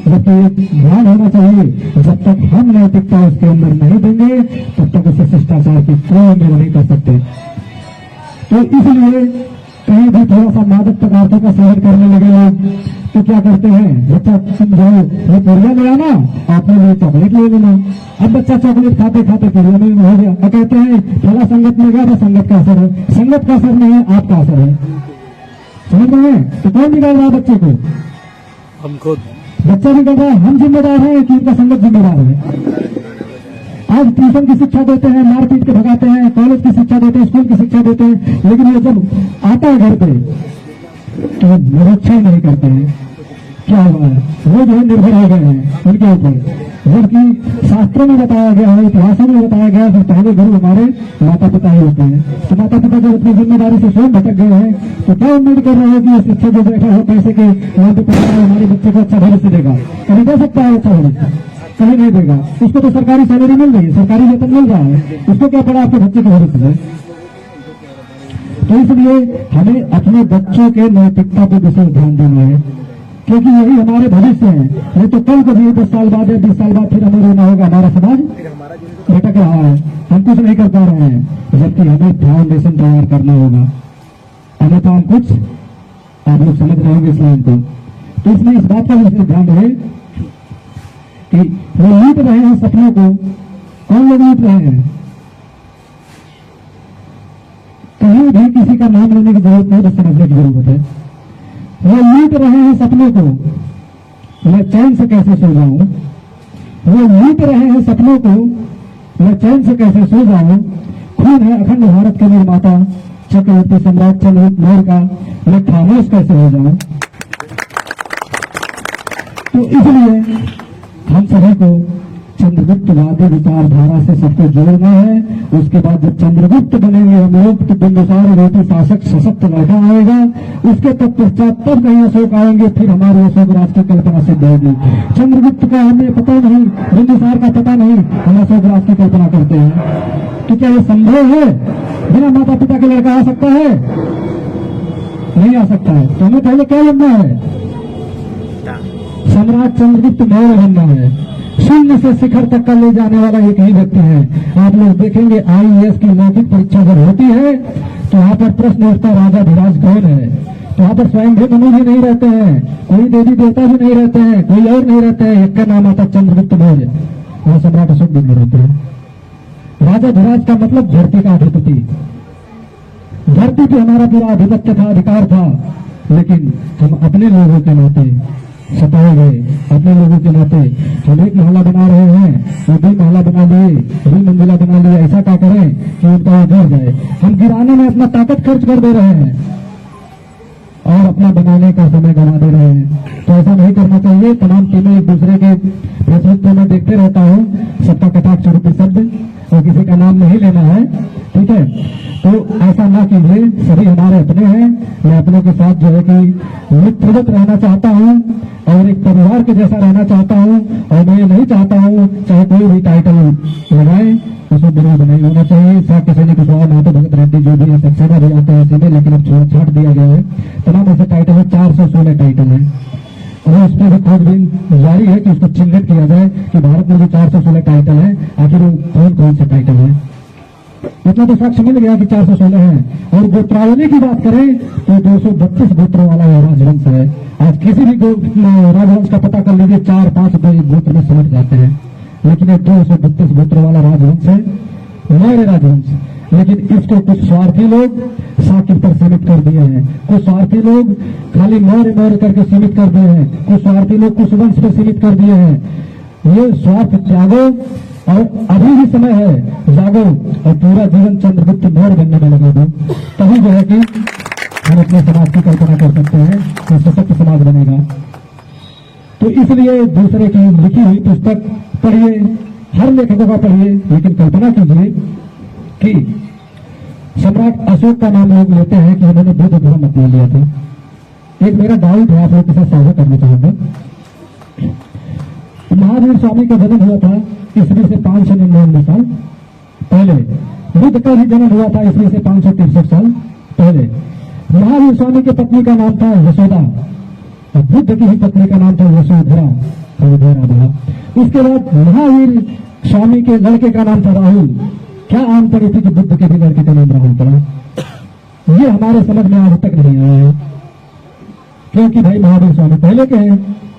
जबकि ध्यान होना चाहिए, जब तक हम नैतिकता उसके अंदर नहीं देंगे तब तक उसे शिष्टाचार की कोई उम्मीद नहीं कर सकते। तो इसलिए कहीं भी थोड़ा सा मादक पदार्थों का सेवन करने लगे लोग तो क्या करते हैं, बच्चा तुम जाओ ये पुड़िया ले आना, आपने लिए चॉकलेट ले लेना। अब बच्चा चॉकलेट खाते खाते पुड़िया में हो गया, और कहते हैं थोड़ा संगत में गया तो संगत का असर है। संगत का असर नहीं है, आपका असर है। समझ रहे हैं? तो कौन बिगाड़ रहा है बच्चे को? हम खुद। बच्चा बिगड़ रहा है, हम जिम्मेदार हैं कि इनका संगत जिम्मेदार है? आज ट्यूशन की शिक्षा देते हैं, मारपीट के भगाते हैं, कॉलेज की शिक्षा देते हैं, स्कूल की शिक्षा देते हैं, लेकिन ये जब आता है घर पे तो निरीक्षण ही नहीं करते हैं। क्या हुआ है? वो जो है निर्भर हो गए हैं उनके ऊपर, जबकि शास्त्रों में बताया गया है, इतिहासों में बताया गया है कि पहले गुरु हमारे माता पिता ही होते हैं। तो माता पिता जब अपनी जिम्मेदारी से स्वयं भटक गए हैं तो क्या उम्मीद कर रहे हैं कि ये शिक्षक जो बैठा हो पैसे के यहाँ पे पढ़ा है हमारे बच्चे को अच्छा भविष्य देगा? कभी दे सकता है अच्छा भविष्य? कभी नहीं देगा। उसको तो सरकारी सैलरी मिल रही है, सरकारी वेतन मिल रहा है, उसको क्या पड़ा आपके बच्चे के भविष्य में? तो इसलिए हमें अपने बच्चों के नैतिकता पर विशेष ध्यान देना है, क्योंकि यही हमारे भविष्य है। नहीं तो कल को भी 10 साल बाद या 20 साल बाद फिर हमें रोना होगा, हमारा समाज भटक रहा है, हम कुछ नहीं कर पा रहे हैं, जबकि हमें फाउंडेशन तैयार करना होगा। हमें तो हम कुछ आप लोग समझ रहे होंगे इस्लाम को। तो इसमें इस बात का विशेष ध्यान रहे कि वो लूट रहे हैं सपनों को। कौन लोग लूट रहे हैं? कहीं भी किसी का नाम लेने की जरूरत नहीं, बस समझने की जरूरत है। वो लूट रहे हैं सपनों को, मैं चैन से कैसे सो जाऊं? वो लूट रहे हैं सपनों को, मैं चैन से कैसे सो जाऊं? खून है अखंड भारत के निर्माता चक्रवर्ती सम्राट चंद्रगुप्त मौर्य का, मैं खामोश कैसे हो जाऊं? तो इसलिए हम सभी को चंद्रगुप्तवादी विचारधारा से सबको जोड़ना है। उसके बाद जब चंद्रगुप्त बनेंगे हम लोग तो बिंदुसार रोटी शासक सशक्त लड़का आएगा, उसके तत्पश्चात तब कहीं अशोक आएंगे, फिर हमारे अशोक राज की कल्पना सिद्ध होगी। चंद्रगुप्त का हमें पता नहीं, बिंदुसार का पता नहीं, हम अशोक राज की कल्पना करते हैं। तो क्या ये संभव है? बिना माता पिता के लड़का आ सकता है? नहीं आ सकता है। तो हमें पहले क्या बनना है? सम्राट चंद्रगुप्त मौर्य बनना है। शून्य से शिखर तक का ले जाने वाला एक ही व्यक्ति है। आप लोग देखेंगे आईएएस की मौखिक परीक्षा जब होती है तो वहां पर प्रश्न उठता राजा धीराज कौन है? तो वहां पर स्वयं भी मनु भी नहीं रहते हैं, कोई देवी देवता भी नहीं रहते हैं, कोई और नहीं रहते हैं, एक का नाम आता चंद्रगुप्त मौर्य, वह सम्राट अशोक भी नहीं रहते हैं। राजा धीराज का मतलब धरती का अधिपति, धरती पे हमारा पूरा आधिपत्य था, अधिकार था, लेकिन हम अपने लोगों के नाते सताए गए। अपने लोगों के नाते हम एक महला बना रहे हैं, वो 2 महला बना लिए, 2 मंजिला बना लिए, ऐसा क्या करें कि उनका वो गिर जाए? हम गिराने में अपना ताकत खर्च कर दे रहे हैं और अपना बनाने का समय गंवा दे रहे हैं। तो ऐसा नहीं करना चाहिए। तमाम टीमें एक दूसरे के नेतृत्व में देखते रहता हूँ, सबका कटाक्ष रूपी शब्द और किसी का नाम नहीं लेना है, ठीक है? तो ऐसा ना कीजिए, सभी हमारे अपने हैं। मैं अपनों के साथ जो है कि मित्रवत रहना चाहता हूँ और एक परिवार के जैसा रहना चाहता हूँ, और मैं ये नहीं चाहता हूँ चाहे कोई भी टाइटल लगाए उसमें विरोध नहीं होना चाहिए। साक्य सैनिक कुशवाहा महतो भगत रेड्डी जो भी है सक्सेना भी आते हैं सीधे, लेकिन अब छाट दिया गया है। तमाम ऐसे टाइटल है, 416 टाइटल है, और उस पर भी खोजबीन जारी है कि उसको चिन्हित किया जाए कि भारत में जो 416 टाइटल है आखिर वो कौन कौन से टाइटल है। इतना तो साक्ष्य मिल गया कि 416 है। और गोत्रावली की बात करें तो 232 गोत्रों वाला यह राजवंश है। आज किसी भी राजवंश का पता कर लीजिए, 4-5 गोत्र में समझ जाते हैं, लेकिन ये 232 गोत्रों वाला राजवंश है, मौर्य राजवंश। लेकिन इसको कुछ स्वार्थी लोग साकिब पर सीमित कर दिए हैं, कुछ स्वार्थी लोग खाली मौर्य मौर्य करके सीमित कर दिए हैं, कुछ स्वार्थी लोग कुछ वंश पर सीमित कर दिए हैं। ये स्वार्थ त्यागो और अभी भी समय है, जागो और पूरा जीवन चंद्रगुप्त मौर्य बनने में लगा दो, तभी जो है कि हम अपने समाज की कल्पना कर सकते हैं कि सशक्त समाज बनेगा। तो इसलिए दूसरे की लिखी हुई पुस्तक पढ़िए, हर लेखकों का पढ़िए, लेकिन कल्पना कीजिए कि सम्राट अशोक का नाम लोग लेते हैं कि उन्होंने बुद्ध धर्म अपना लिया था। एक मेरा डाउट है, आप लोग के साथ साझा करना चाहूंगा। महावीर स्वामी का जन्म हुआ था ईस्वी से 599 साल पहले। बुद्ध का भी जन्म हुआ था ईस्वी से 563 साल पहले। महावीर स्वामी की पत्नी का नाम था यशोदा और बुद्ध की ही पत्नी का नाम था यशोधरा। उसके बाद महावीर स्वामी के लड़के का नाम था राहुल। क्या आम पड़ी थी कि बुद्ध के भी लड़के का नाम राहुल पड़ा? ये हमारे समझ में आज तक नहीं आया है, क्योंकि भाई महावीर स्वामी पहले के हैं,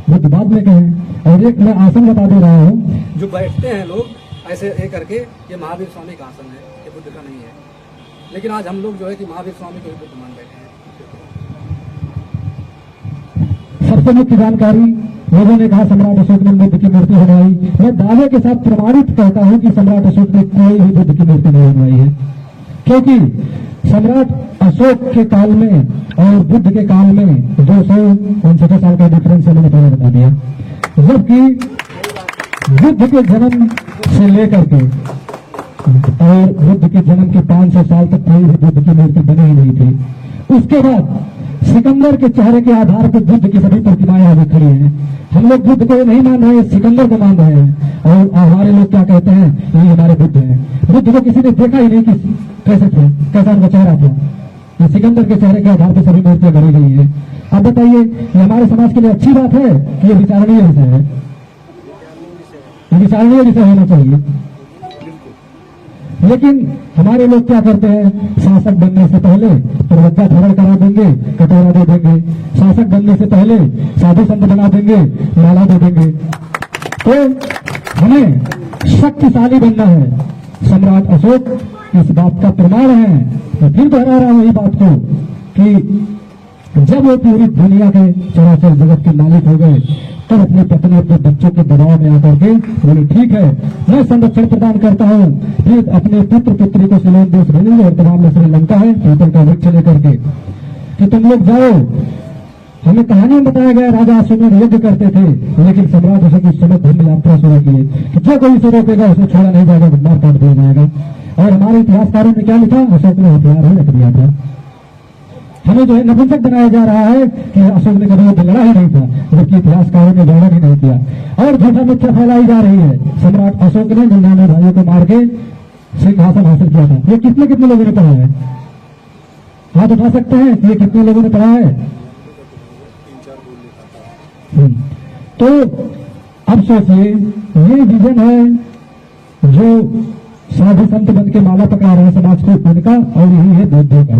बुद्ध बाद में के हैं। और एक मैं आसन बता दे रहा हूँ, जो बैठते हैं लोग ऐसे करके, ये महावीर स्वामी का आसन है, ये बुद्ध का नहीं है। लेकिन आज हम लोग जो है कि महावीर स्वामी को ही बुद्ध मान बैठे हैं। सबसे मुख्य जानकारी, लोगों ने कहा सम्राट अशोक ने बुद्ध की मूर्ति बनवाई। मैं दावे के साथ प्रमाणित कहता हूं कि सम्राट अशोक ने कोई भी बुद्ध की मूर्ति नहीं बनवाई है, क्योंकि सम्राट अशोक के काल में और बुद्ध के काल में 269 साल का डिफरेंस है, मैंने पहले बता दिया। जबकि बुद्ध के जन्म से लेकर के और बुद्ध के जन्म के 500 साल तक कोई भी बुद्ध की मूर्ति बनी ही नहीं थी। उसके बाद सिकंदर के चेहरे के आधार पर बुद्ध की सभी प्रतिमाएं आगे खड़ी हैं। हम लोग बुद्ध को नहीं मान रहे हैं, सिकंदर को मान रहे हैं। और हमारे लोग क्या कहते हैं, ये हमारे बुद्ध हैं। बुद्ध को किसी ने देखा ही नहीं कि कैसे थे, कैसा उनका चेहरा था। ये सिकंदर के चेहरे के आधार पर सभी मूर्तियां गढ़ी गई है। अब बताइए, ये हमारे समाज के लिए अच्छी बात है कि ये विचारणीय विषय है? ये विचारणीय विषय होना चाहिए। लेकिन हमारे लोग क्या करते हैं, शासक बनने से पहले प्रवक्ता धारण करा देंगे, कटोरा दे देंगे। शासक बनने से पहले साधु संत बना देंगे, माला दे देंगे। तो हमें शक्तिशाली बनना है। सम्राट अशोक इस बात का प्रमाण है। मैं फिर दोहरा रहा हूं इस बात को कि जब वो पूरी दुनिया के चराचर जगत के मालिक हो गए, तब अपनी पत्नी अपने बच्चों के दबाव में आकर के बोले, ठीक है मैं संरक्षण प्रदान करता हूँ। फिर अपने पुत्र पुत्री को सिलोन देश भेजेंगे, वर्तमान में श्रीलंका है, पीपल का वृक्ष लेकर के कि तुम लोग जाओ। हमें कहानी में बताया गया राजा अश्वमेध यज्ञ करते थे, लेकिन सम्राट अशोक उस समय धर्म यात्रा शुरू की कि जो कोई इसे रोकेगा उसे छोड़ा नहीं जाएगा, मार काट दिया जाएगा। और हमारे इतिहासकारों ने क्या लिखा, अशोक ने हथियार ही रख दिया था। हमें जो है नपुंसक बनाया जा रहा है कि अशोक ने कभी युद्ध लड़ा ही नहीं था, जबकि इतिहासकारों ने वर्णन ही नहीं किया। और झूठा मिथ्या फैलाई जा रही है। सम्राट अशोक ने 99 भाइयों को मार के सिंहासन हासिल किया था। ये कितने लोगों ने पढ़ा है? हाथ उठा सकते हैं, ये कितने लोगों ने पढ़ा है? तो अब सोचिए, ये विजन है जो साधु संत बन के माला पकड़ा रहे समाज को, उनका, और यही है बौद्धों का।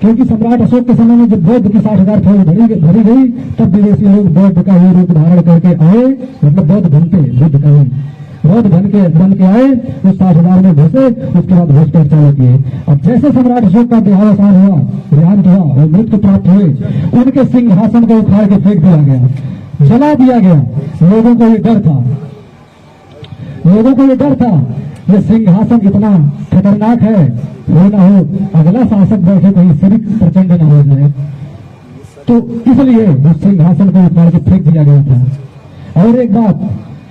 क्योंकि सम्राट अशोक के समय में जब बौद्ध की 60,000 फौज भरी गई, तब विदेशी लोग बौद्ध का ही रूप धारण करके आए। मतलब बौद्ध बनते, बुद्ध का नहीं, बौद्ध बन के आए, उस 60,000 में घुसे, उसके बाद घुसपैठ चालू किए। अब जैसे सम्राट अशोक का देहावसान हुआ, देहांत हुआ और मृत्यु प्राप्त हुए, उनके सिंहासन को उखाड़ के फेंक दिया गया, जला दिया गया। लोगों को ये डर था, ये सिंहासन इतना खतरनाक है, हो ना हो अगला शासक बैठे कहीं सिर प्रचंड न हो जाए, तो इसलिए उस सिंहासन को उखाड़ के फेंक दिया गया था। और एक बात,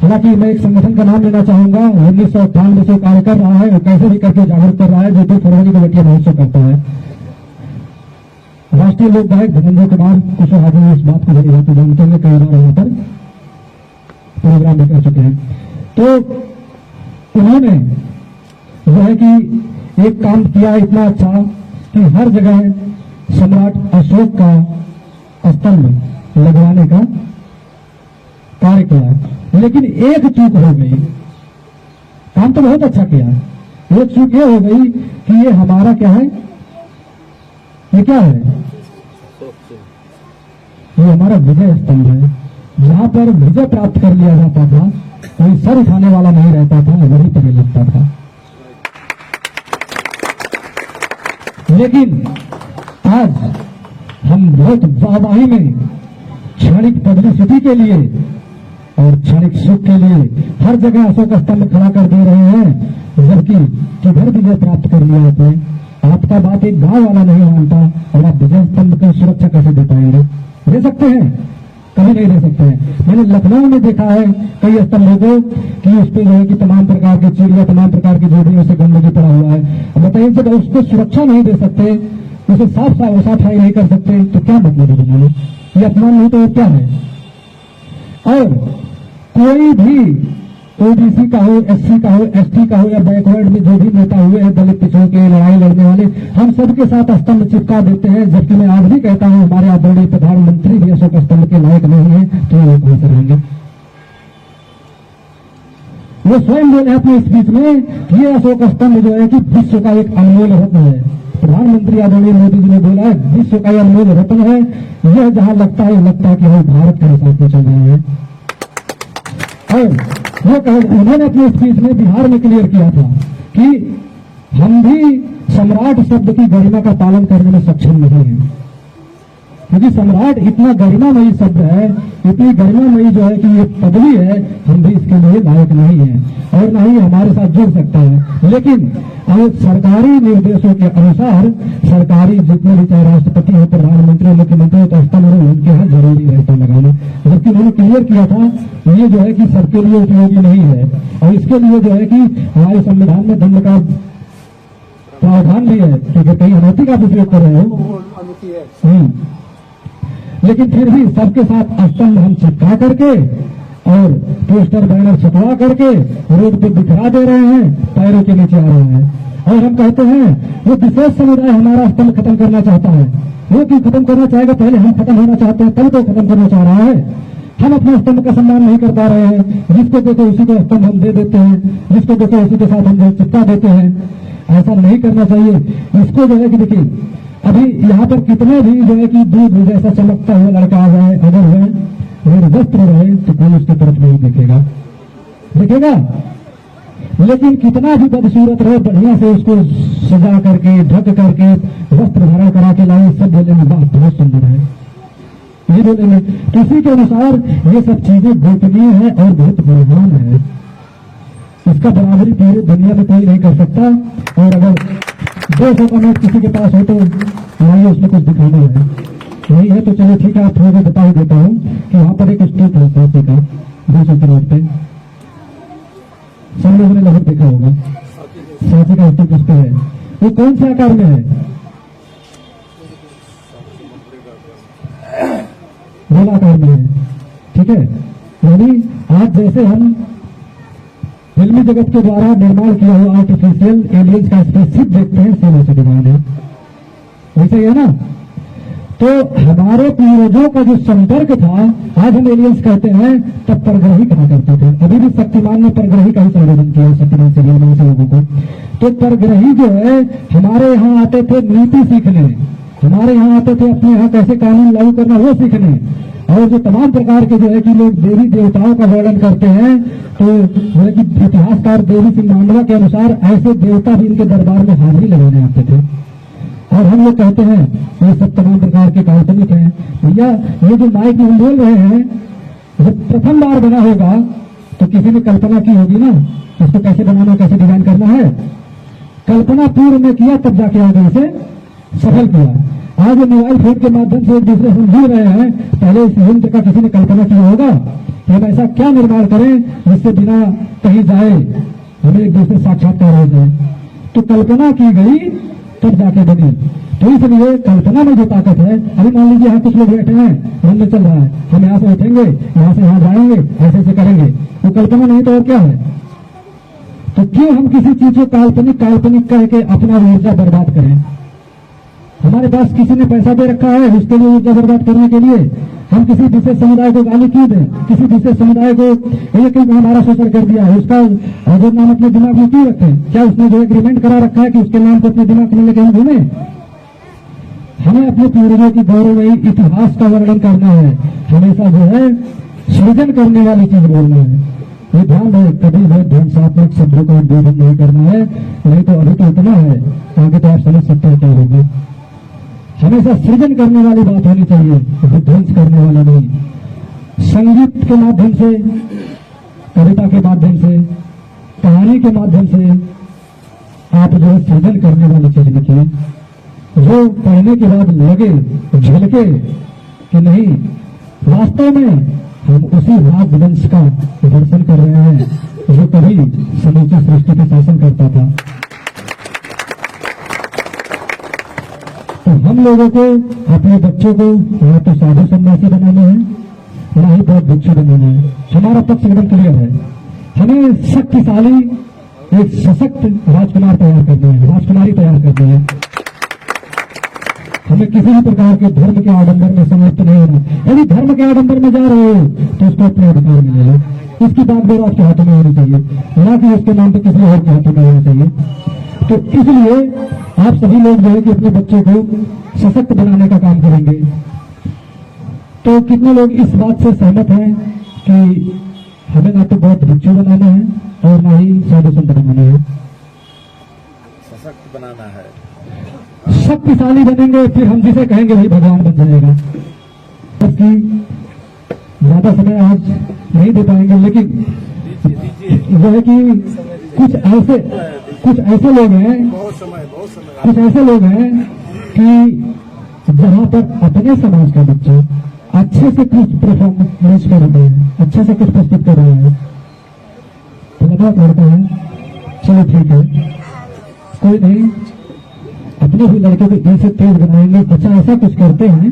हालांकि मैं एक संगठन का नाम लेना चाहूंगा, 1998 से कार्य कर रहा है और कैसे भी करके जागरूक कर रहा है, जो 2 फरवरी को बटिया महोत्सव करता है। राष्ट्रीय लोक गायक धर्मेंद्र कुमार कुशवाहा जी इस बात को बड़ी बात जानते हैं, कई बार यहाँ पर प्रोग्राम भी कर चुके हैं। तो उन्होंने जो है कि एक काम किया इतना अच्छा कि हर जगह सम्राट अशोक का स्तंभ लगवाने का कार्य किया। लेकिन एक चूक हो गई, काम तो बहुत अच्छा किया, एक चूक ये हो गई कि ये हमारा क्या है, ये क्या है, ये हमारा विजय स्तंभ है। जहां पर विजय प्राप्त कर लिया जाता था, कोई सर उठाने वाला नहीं रहता था, वहीं पर ये लगता था। लेकिन आज हम बहुत वाहवाही में क्षणिक पब्लिसिटी के लिए और क्षणिक सुख के लिए हर जगह अशोक स्तंभ खड़ा कर दे रहे हैं, जबकि किधर विजय प्राप्त कर लिया आपने। आपका बात एक गांव वाला नहीं मानता और आप विजय स्तंभ की सुरक्षा कैसे दे पाएंगे? दे सकते हैं? कभी नहीं दे सकते हैं। मैंने लखनऊ में देखा है कई स्तंभों को कि उस पर जो है कि तमाम प्रकार के चिड़िया, तमाम प्रकार की जोड़ियों से गंदगी पड़ा हुआ है। अब बताइए, जब उसको सुरक्षा नहीं दे सकते, उसे सफाई नहीं कर सकते, तो क्या मतलब है तुम्हारे? ये अपमान नहीं तो क्या है? और कोई भी ओबीसी का हो, एससी का हो, एसटी का हो या बैकवर्ड में जो भी नेता हुए हैं, दलित पिछड़ों के लड़ाई लड़ने वाले, हम सबके साथ स्तंभ चिपका देते हैं। जबकि मैं आज भी कहता हूं, हमारे आदरणीय प्रधानमंत्री भी अशोक स्तंभ के लायक नहीं है, तो वो कहां से रहेंगे? वो स्वयं बोले हैं अपने स्पीच में कि ये अशोक स्तंभ जो है कि विश्व का एक अनमोल रत्न है। प्रधानमंत्री आदरणीय मोदी जी ने बोला है विश्व का अनमोल रत्न है, यह जहां लगता है लगता है कि हम भारत के हिसाब से चल रहे हैं। और वो उन्होंने अपने स्पीच में बिहार में क्लियर किया था कि हम भी सम्राट शब्द की गरिमा का पालन करने में सक्षम नहीं है। क्योंकि सम्राट इतना गरिमामयी शब्द है, इतनी गरिमामयी जो है कि ये पदवी है, हम भी इसके लिए लायक नहीं है और ना ही हमारे साथ जुड़ सकता है। लेकिन अब सरकारी निर्देशों के अनुसार सरकारी जितने भी चाहे राष्ट्रपति हो, प्रधानमंत्री हो, मुख्यमंत्री हो, तो स्तंभ उनके यहाँ जरूरी है तो लगाना। जबकि उन्होंने क्लियर किया था ये जो है कि सबके लिए उपयोगी नहीं है और इसके लिए जो है कि हमारे संविधान में दंड का प्रावधान भी है, क्योंकि कहीं अनैतिक आप उपयोग कर रहे हो। लेकिन फिर भी सबके साथ स्तंभ हम चिपका करके और पोस्टर बैनर छपवा करके रोड पे बिखरा दे रहे हैं, पैरों के नीचे आ रहे हैं और हम कहते हैं वो विशेष समुदाय हमारा स्तंभ खत्म करना चाहता है। वो क्यों खत्म करना चाहेगा, पहले हम खत्म होना चाहते हैं तब तो खत्म करना चाह रहा है। हम अपने स्तंभ का सम्मान नहीं कर पा रहे हैं, जिसको देखो उसी को स्तंभ हम दे देते हैं, जिसको देखो उसी के साथ हम चिपका देते हैं। ऐसा नहीं करना चाहिए। इसको जो है कि देखिए अभी यहाँ पर कितने भी जो है कि दूध जैसा चमकता हुआ लड़का आ जाए, अगर वह निर्वस्त्र रहे तो कोई उसकी तरफ नहीं देखेगा। लेकिन कितना भी बदसूरत रहे, बढ़िया से उसको सजा करके ढक करके वस्त्र धारण करा के लाए, सब बोलेंगे वाह बहुत सुंदर है, ये बोलेंगे। तो इसी के अनुसार ये सब चीजें गोपनीय है और बहुत महान है। इसका बराबरी पूरी दुनिया में कोई नहीं कर सकता। और अगर 200 का नोट किसी के पास हो तो नहीं उसमें कुछ दिखाना है, नहीं है तो चलो ठीक है, आप थोड़ा बता ही देता हूँ कि वहां पर एक स्टेट है सांची का 200 के नोट पे, सब लोगों ने लगभग देखा होगा। सांची का स्टेट उस पे है, वो कौन से आकार में है, गोलाकार में है, ठीक है। यानी आज जैसे हम फिल्मी जगत के द्वारा निर्माण किया हुआ आर्टिफिशियल एलियंस का स्पेसशिप देखते हैं, सेना से डिजाइन है, वैसे ही है ना। तो हमारे पूर्वजों का जो संपर्क था, आज हम एलियंस कहते हैं, तब परग्रही कहा करते थे। अभी भी शक्तिमान ने परग्रही का ही संबोधन किया, शक्तिमान सीरियल में से लोगों को। तो परग्रही जो है हमारे यहाँ आते थे नीति सीखने, हमारे यहाँ आते थे अपने यहाँ कैसे कानून लागू करना वो सीखने। और जो तमाम प्रकार के जो है कि लोग देवी देवताओं का वर्णन करते हैं, तो जो है कि इतिहासकार देवी सिंह मांडवा के अनुसार ऐसे देवता भी इनके दरबार में हाजिरी लगाने आते थे। और हम लोग कहते हैं ये सब तमाम प्रकार के काल्पनिक हैं। भैया ये जो माइक में हम बोल रहे हैं, जब प्रथम बार बना होगा तो किसी ने कल्पना की होगी ना, इसको कैसे बनाना, कैसे डिजाइन करना है। कल्पना पूर्व में किया तब जाके आगे इसे सफल किया। आज मोबाइल फोन के माध्यम से एक दूसरे से जुड़ रहे हैं, पहले इस यंत्र का किसी ने कल्पना किया होगा कि हम ऐसा क्या निर्माण करें जिससे बिना कहीं जाए हमें एक दूसरे साक्षात्कार हो जाए। तो कल्पना की गई तब जाके बनी। तो इसलिए कल्पना में जो ताकत है, अभी मान लीजिए यहाँ कुछ लोग बैठे हैं, मन में चल रहा है हम यहाँ से उठेंगे, यहाँ से यहाँ जाएंगे, ऐसे ऐसे करेंगे, वो कल्पना नहीं तो और क्या है। तो क्यों हम किसी चीज को काल्पनिक कह के अपना ऊर्जा बर्बाद करें। हमारे पास किसी ने पैसा दे रखा है, उसके लिए ऊर्जा बर्बाद करने के लिए हम किसी विशेष समुदाय को गाली क्यों दें, किसी विशेष समुदाय को एक हमारा शोषण कर दिया है, उसका अगर नाम अपने दिमाग में क्यों रखें। क्या उसने जो एग्रीमेंट करा रखा है कि उसके नाम को अपने दिमाग में लेके हम घूमे। हमें अपने पूर्वजों की गौरवमयी इतिहास का वर्णन करना है, हमेशा जो है सृजन करने वाली चीज बोलना है। ये ध्यान है, कभी भी ध्वंसात्मक शब्दों का उद्बोधन नहीं करना है, नहीं तो अभी तो इतना है, आगे तो आप समझ सकते हैं क्या होगा। हमेशा सृजन करने वाली बात होनी चाहिए, विध्वंस करने वाला नहीं। संगीत के माध्यम से, कविता के माध्यम से, कहानी के माध्यम से आप जो है सृजन करने वाली चीज लिखिए, जो पढ़ने के बाद लगे, झलके कि नहीं वास्तव में हम उसी राजवंश का दर्शन कर रहे हैं जो कभी समूची सृष्टि का शासन करता था। तो हम लोगों को, अपने बच्चों को या तो साधु सन्यासी बनाना है, ना ही बहुत भिक्षु बनाना है। हमारा पक्ष एकदम क्लियर है, हमें शक्तिशाली एक सशक्त राजकुमार तैयार करना है, राजकुमारी तैयार करनी है। हमें किसी भी प्रकार के धर्म के आडंबर में समाप्त नहीं होना। यदि धर्म के आडंबर में जा रहे हो तो उसको अपने अधिकार मिलेगा, इसकी बागडोर आपके हाथों में होनी चाहिए, ना कि उसके नाम पर किसी और के हाथों में होना चाहिए। तो इसलिए आप सभी लोग जो है कि अपने बच्चों को सशक्त बनाने का काम करेंगे। तो कितने लोग इस बात से सहमत हैं कि हमें ना तो बहुत भिक्षु बनाना है और ना ही साधु संत बनाना है, सशक्त बनाना है। शक्तिशाली बनेंगे, फिर हम जिसे कहेंगे वही भगवान बन जाएगा। उसकी ज्यादा समय आज नहीं दे पाएंगे, लेकिन वो है कि कुछ ऐसे लोग हैं, कुछ ऐसे लोग हैं कि जहां पर अपने समाज के बच्चे अच्छे से कुछ परफॉर्मेंस कर रहे हैं, अच्छे से कुछ प्रस्तुत कर रहे हैं, तो लगा करता है चलो ठीक है, कोई नहीं, अपने भी लड़के को इनसे तेज बनाएंगे, अच्छा ऐसा कुछ करते हैं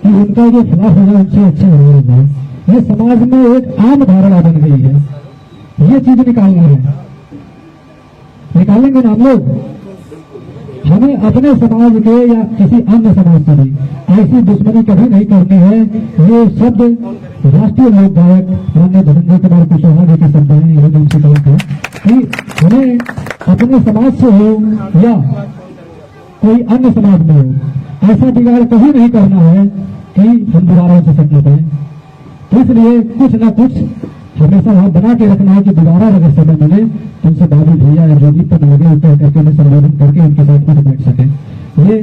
कि उनका जो खिलाफ होगा उनसे अच्छा हो जाए। ये समाज में एक आम धारणा बन गई है, ये चीज निकालना है, निकालेंगे ना हम लोग। हमें अपने समाज के या किसी अन्य समाज से भी ऐसी दुश्मनी कभी नहीं करनी है। ये शब्द राष्ट्रीय लोक गायक माननीय धनंजय कुमार कुशवाहा जी के शब्द हैं, ये उनसे कहा था कि हमें अपने समाज से हो या कोई अन्य समाज में हो, ऐसा बिगाड़ कभी नहीं करना है कि हम दोबारा उनसे सट न पाए। तो इसलिए कुछ ना कुछ हमेशा वहां बना के रखना है कि दोबारा अगर समय मिले तो उनसे बाबू भैया या जो भी पद लगे उतर करके उन्हें संबोधन करके उनके साथ कुछ बैठ सके। ये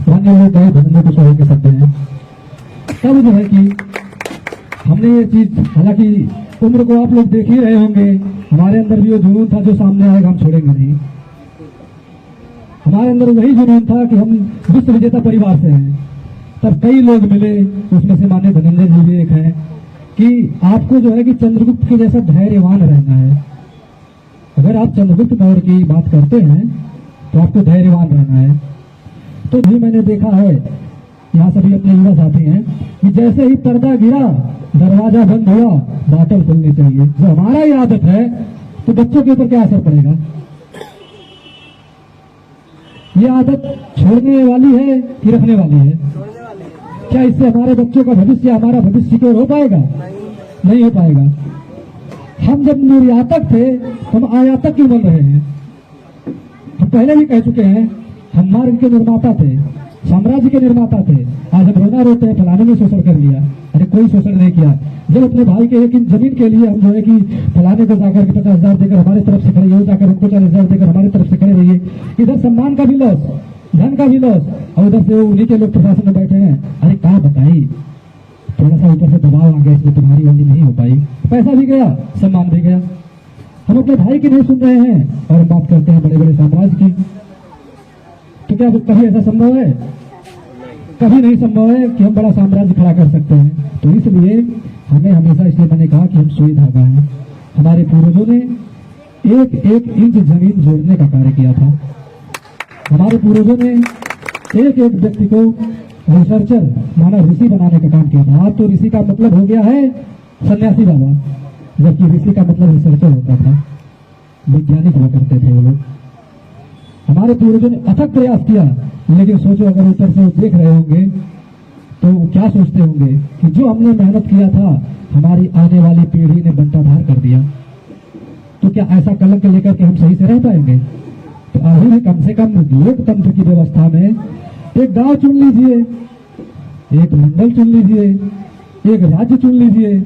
मान्य लोग गए धनंजय कुशवाहा के शब्द हैं। तब जो है कि हमने ये चीज, हालांकि उम्र को आप लोग देख ही रहे होंगे, हमारे अंदर भी वो जुनून था जो सामने आएगा हम छोड़ेंगे नहीं। हमारे अंदर वही जुनून था कि हम विश्व विजेता परिवार से हैं। तब कई लोग मिले, उसमें से माननीय धनंजय जी भी एक हैं, कि आपको जो है कि चंद्रगुप्त के जैसा धैर्यवान रहना है। अगर आप चंद्रगुप्त मौर्य की बात करते हैं तो आपको धैर्यवान रहना है। तो भी मैंने देखा है, यहाँ सभी अपने युवा साथी हैं, कि जैसे ही पर्दा गिरा, दरवाजा बंद हुआ, बाटल खुलनी चाहिए। जो हमारा ये आदत है तो बच्चों के ऊपर क्या असर पड़ेगा? ये आदत छोड़ने वाली है कि रखने वाली है? क्या इससे हमारे बच्चों का भविष्य, हमारा भविष्य सिक्योर हो पाएगा? नहीं हो पाएगा। हम जब निर्यातक थे, हम आयातक क्यों बन रहे हैं? हम पहले भी कह चुके हैं, हम मार्ग के निर्माता थे, साम्राज्य के निर्माता थे। आज हम रोना रोते हैं फलाने ने शोषण कर लिया। अरे कोई शोषण नहीं किया। जब अपने भाई के एक जमीन के लिए हम जो है कि फलाने को जाकर के 50,000 देकर हमारे तरफ से खड़े, जाकर उनको 40,000 देकर हमारी तरफ से खड़े रहिए, इधर सम्मान का भी लॉस, धन का भी लॉस, और उधर से उन्हीं के लोग प्रशासन में बैठे हैं। अरे कहा बताई, थोड़ा सा ऊपर से दबाव आ गया, इसलिए तुम्हारी वाली नहीं हो पाई, पैसा भी गया, सम्मान भी गया। हम अपने भाई की नहीं सुन रहे हैं और बात करते हैं बड़े बड़े साम्राज्य की। तो क्या कभी ऐसा संभव है? कभी नहीं संभव है कि हम बड़ा साम्राज्य खड़ा कर सकते हैं। तो इसलिए हमें हमेशा, इसलिए मैंने कहा कि हम सुई धागा हैं। हमारे पूर्वजों ने एक एक इंच जमीन जोड़ने का कार्य किया था। हमारे पूर्वजों ने एक एक व्यक्ति को रिसर्चर माना ऋषि बनाने का काम किया था। आज तो ऋषि का मतलब हो गया है सन्यासी बाबा, जबकि ऋषि का मतलब रिसर्चर होता था, वैज्ञानिक हुआ करते थे वो लोग। हमारे पूर्वजों ने अथक प्रयास किया, लेकिन सोचो अगर ऊपर से वो देख रहे होंगे तो क्या सोचते होंगे कि जो हमने मेहनत किया था हमारी आने वाली पीढ़ी ने बंटाधार कर दिया। तो क्या ऐसा कलंक लेकर के हम सही से रह पाएंगे? तो अभी भी कम से कम लोकतंत्र की व्यवस्था में एक गांव चुन लीजिए, एक मंडल चुन लीजिए, एक राज्य चुन लीजिए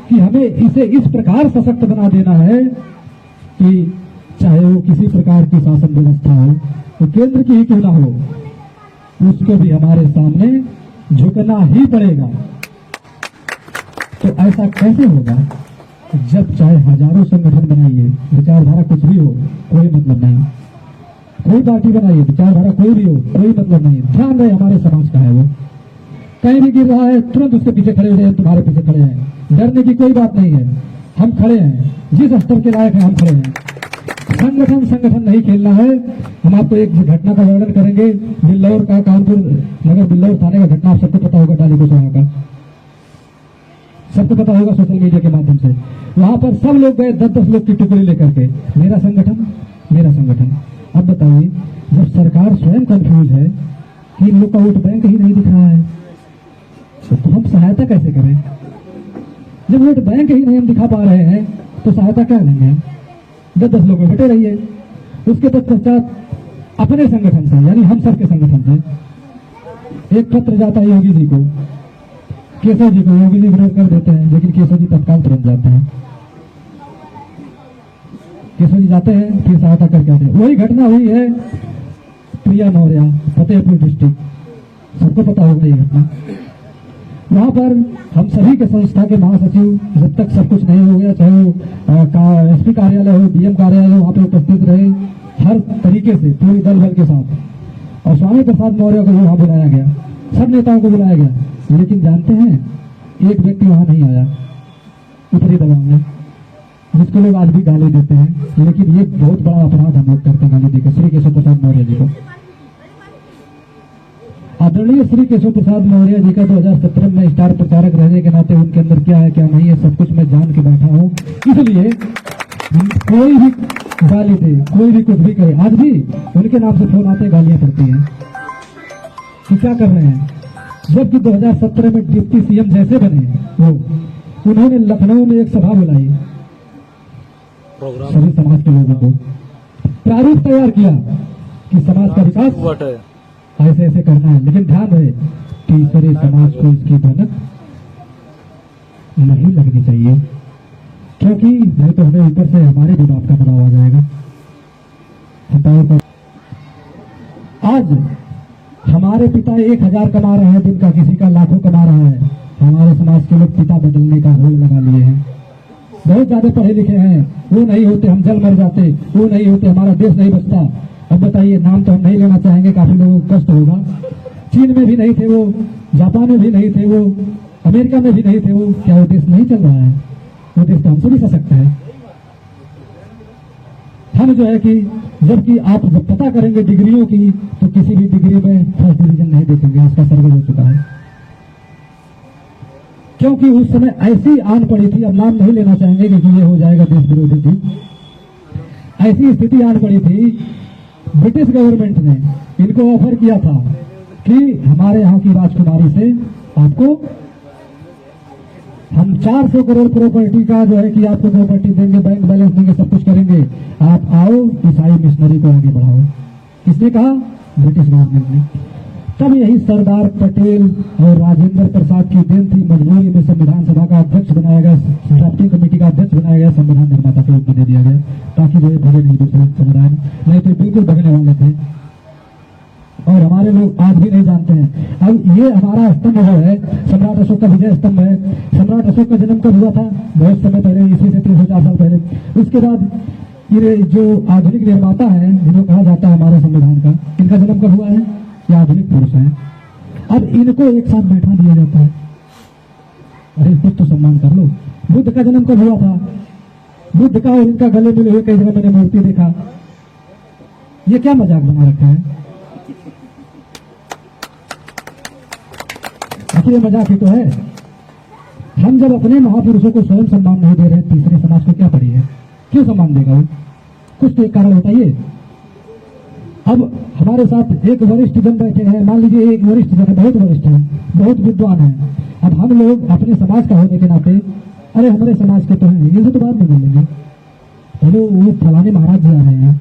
कि हमें इसे इस प्रकार सशक्त बना देना है कि चाहे वो किसी प्रकार की शासन व्यवस्था हो, तो केंद्र की ही क्यों ना हो, उसको भी हमारे सामने झुकना ही पड़ेगा। तो ऐसा कैसे होगा? जब चाहे हजारों संगठन बनाइए, विचारधारा कुछ भी हो, कोई मतलब नहीं। कोई पार्टी बनाइए, विचारधारा कोई भी हो, कोई मतलब नहीं। ध्यान रहे हमारे समाज का है वो, कहीं भी गिर रहा है तुरंत उसके पीछे खड़े हो जाए, तुम्हारे पीछे खड़े हैं। डरने की कोई बात नहीं है, हम खड़े हैं, जिस स्तर के लायक है हम खड़े हैं। संगठन नहीं खेलना है। हम आपको एक घटना का वर्णन करेंगे, बिल्लौर का, कानपुर नगर बिल्लौर थाने का घटना। आप सबको पता होगा, डाली कुशवाहा का सबको पता होगा सोशल मीडिया के माध्यम से। वहां पर सब लोग गए 10-10 लोग की टुकड़ी लेकर के, मेरा संगठन मेरा संगठन। अब बताइए, जब सरकार स्वयं कंफ्यूज है कि इन लोग का वोट बैंक ही नहीं दिख रहा है, तो हम सहायता कैसे करें? जब वोट बैंक ही नहीं हम दिखा पा रहे हैं तो सहायता क्या लेंगे? 10-10 लोग में बटे रहिए। उसके पश्चात अपने संगठन से, यानी हम सबके संगठन से एक पत्र जाता है योगी जी को, केशव जी को। योगी जी विरोध कर देते हैं, लेकिन केशव जी तत्काल तुरंत जाते हैं। केशव जी जाते हैं, फिर सहायता करके आते हैं। वही घटना हुई है प्रिया मौर्य, फतेहपुर डिस्ट्रिक्ट, सबको पता होगा ये घटना। वहां पर हम सभी के संस्था के महासचिव जब तक सब कुछ नहीं हो गया, चाहे वो एसपी कार्यालय हो, डीएम कार्यालय हो, वहां पर उपस्थित रहे हर तरीके से पूरी दल बल के साथ। और स्वामी प्रसाद मौर्य को भी वहां बुलाया गया, सब नेताओं को बुलाया गया, लेकिन जानते हैं एक व्यक्ति वहां नहीं आया, ऊपरी दबाव में, जिसको लोग आज भी गाली देते हैं। लेकिन ये बहुत बड़ा अपराध हम लोग करते हैं गाली देकर श्री केशव प्रसाद मौर्य जी को। आदरणीय श्री केशव प्रसाद मौर्य जी का 2017 में स्टार प्रचारक रहने के नाते उनके अंदर क्या है क्या नहीं है सब कुछ मैं जान के बैठा हूं। इसलिए कोई भी गाली दे, कोई भी कुछ भी करे, आज भी उनके नाम से फोन आते गालियां पड़ती हैं कि क्या कर रहे हैं। जबकि 2017 में डिप्टी सीएम जैसे बने वो, उन्होंने लखनऊ में एक सभा बुलाई, सभी समाज के लोगों को प्रारूप तैयार किया कि समाज का विकास ऐसे ऐसे करना है। लेकिन ध्यान रहे तीसरे समाज को इसकी भनक नहीं लगनी चाहिए, क्योंकि नहीं तो हमें ऊपर से हमारे भी बाप का दबाव आ जाएगा। आज हमारे पिता 1000 कमा रहे हैं दिन का, किसी का लाखों कमा रहा है। हमारे समाज के लोग पिता बदलने का रोल लगा लिए हैं, बहुत ज्यादा पढ़े लिखे हैं, वो नहीं होते हम जल मर जाते, वो नहीं होते हमारा देश नहीं बचता। अब बताइए, नाम तो हम नहीं लेना चाहेंगे, काफी लोगों को कष्ट होगा। चीन में भी नहीं थे वो, जापान में भी नहीं थे वो, अमेरिका में भी नहीं थे वो। क्या वो देश नहीं चल रहा है? वो देश तो हमसे भी सशक्त है। हम जो है कि जबकि आप जब पता करेंगे डिग्रियों की, तो किसी भी डिग्री में फर्स्ट डिवीजन नहीं देखेंगे, इसका सर्वे हो चुका है। क्योंकि उस समय ऐसी आन पड़ी थी, अब नाम नहीं लेना चाहेंगे क्योंकि ये हो जाएगा देश विरोधी थी, ऐसी स्थिति आन पड़ी थी। ब्रिटिश गवर्नमेंट ने इनको ऑफर किया था कि हमारे यहाँ की राजकुमारी से आपको हम 400 करोड़ प्रॉपर्टी का जो है कि आपको प्रॉपर्टी देंगे, बैंक बैलेंस देंगे, सब कुछ करेंगे, आप आओ ईसाई मिशनरी को आगे बढ़ाओ। किसने कहा? ब्रिटिश गवर्नमेंट ने। तब यही सरदार पटेल और राजेंद्र प्रसाद की देन थी, मजबूरी में संविधान सभा का अध्यक्ष बनाया गया, ड्राफ्टिंग कमेटी का अध्यक्ष बनाया गया, संविधान निर्माता के रूप में दे दिया गया, ताकि जो भगे नहीं दूसरे समुदाय, नहीं तो बिल्कुल भगने वाले थे। और हमारे लोग आज भी नहीं जानते हैं। अब ये हमारा स्तंभ जो है, सम्राट अशोक का विजय स्तंभ है। सम्राट अशोक का जन्म कब हुआ था? बहुत समय पहले, इसी से 304 साल पहले। उसके बाद ये जो आधुनिक निर्माता है, जिन्हें कहा जाता है हमारे संविधान का, इनका जन्म कब हुआ है? ये आधुनिक पुरुष है। अब इनको एक साथ बैठा दिया जाता है। अरे कुछ तो सम्मान कर लो। बुद्ध का जन्म कब हुआ था? बुद्ध का और इनका गले मिले हुए कई जगह मैंने मूर्ति देखा। ये क्या मजाक बना रखा है? आखिर ये मजाक ही तो है। हम जब अपने महापुरुषों को स्वयं सम्मान नहीं दे रहे, तीसरे समाज को क्या पड़ी है? क्यों सम्मान देगा वो? कुछ तो एक कारण बताइए। अब हमारे साथ एक वरिष्ठ जन बैठे हैं, मान लीजिए एक वरिष्ठ जन है, बहुत वरिष्ठ है, बहुत विद्वान है। अब हम लोग अपने समाज का होने के नाते, अरे हमारे समाज के तो हैं, ये तो बाद में मिलेंगे, पहले वो फलाने महाराज जी आ रहे हैं,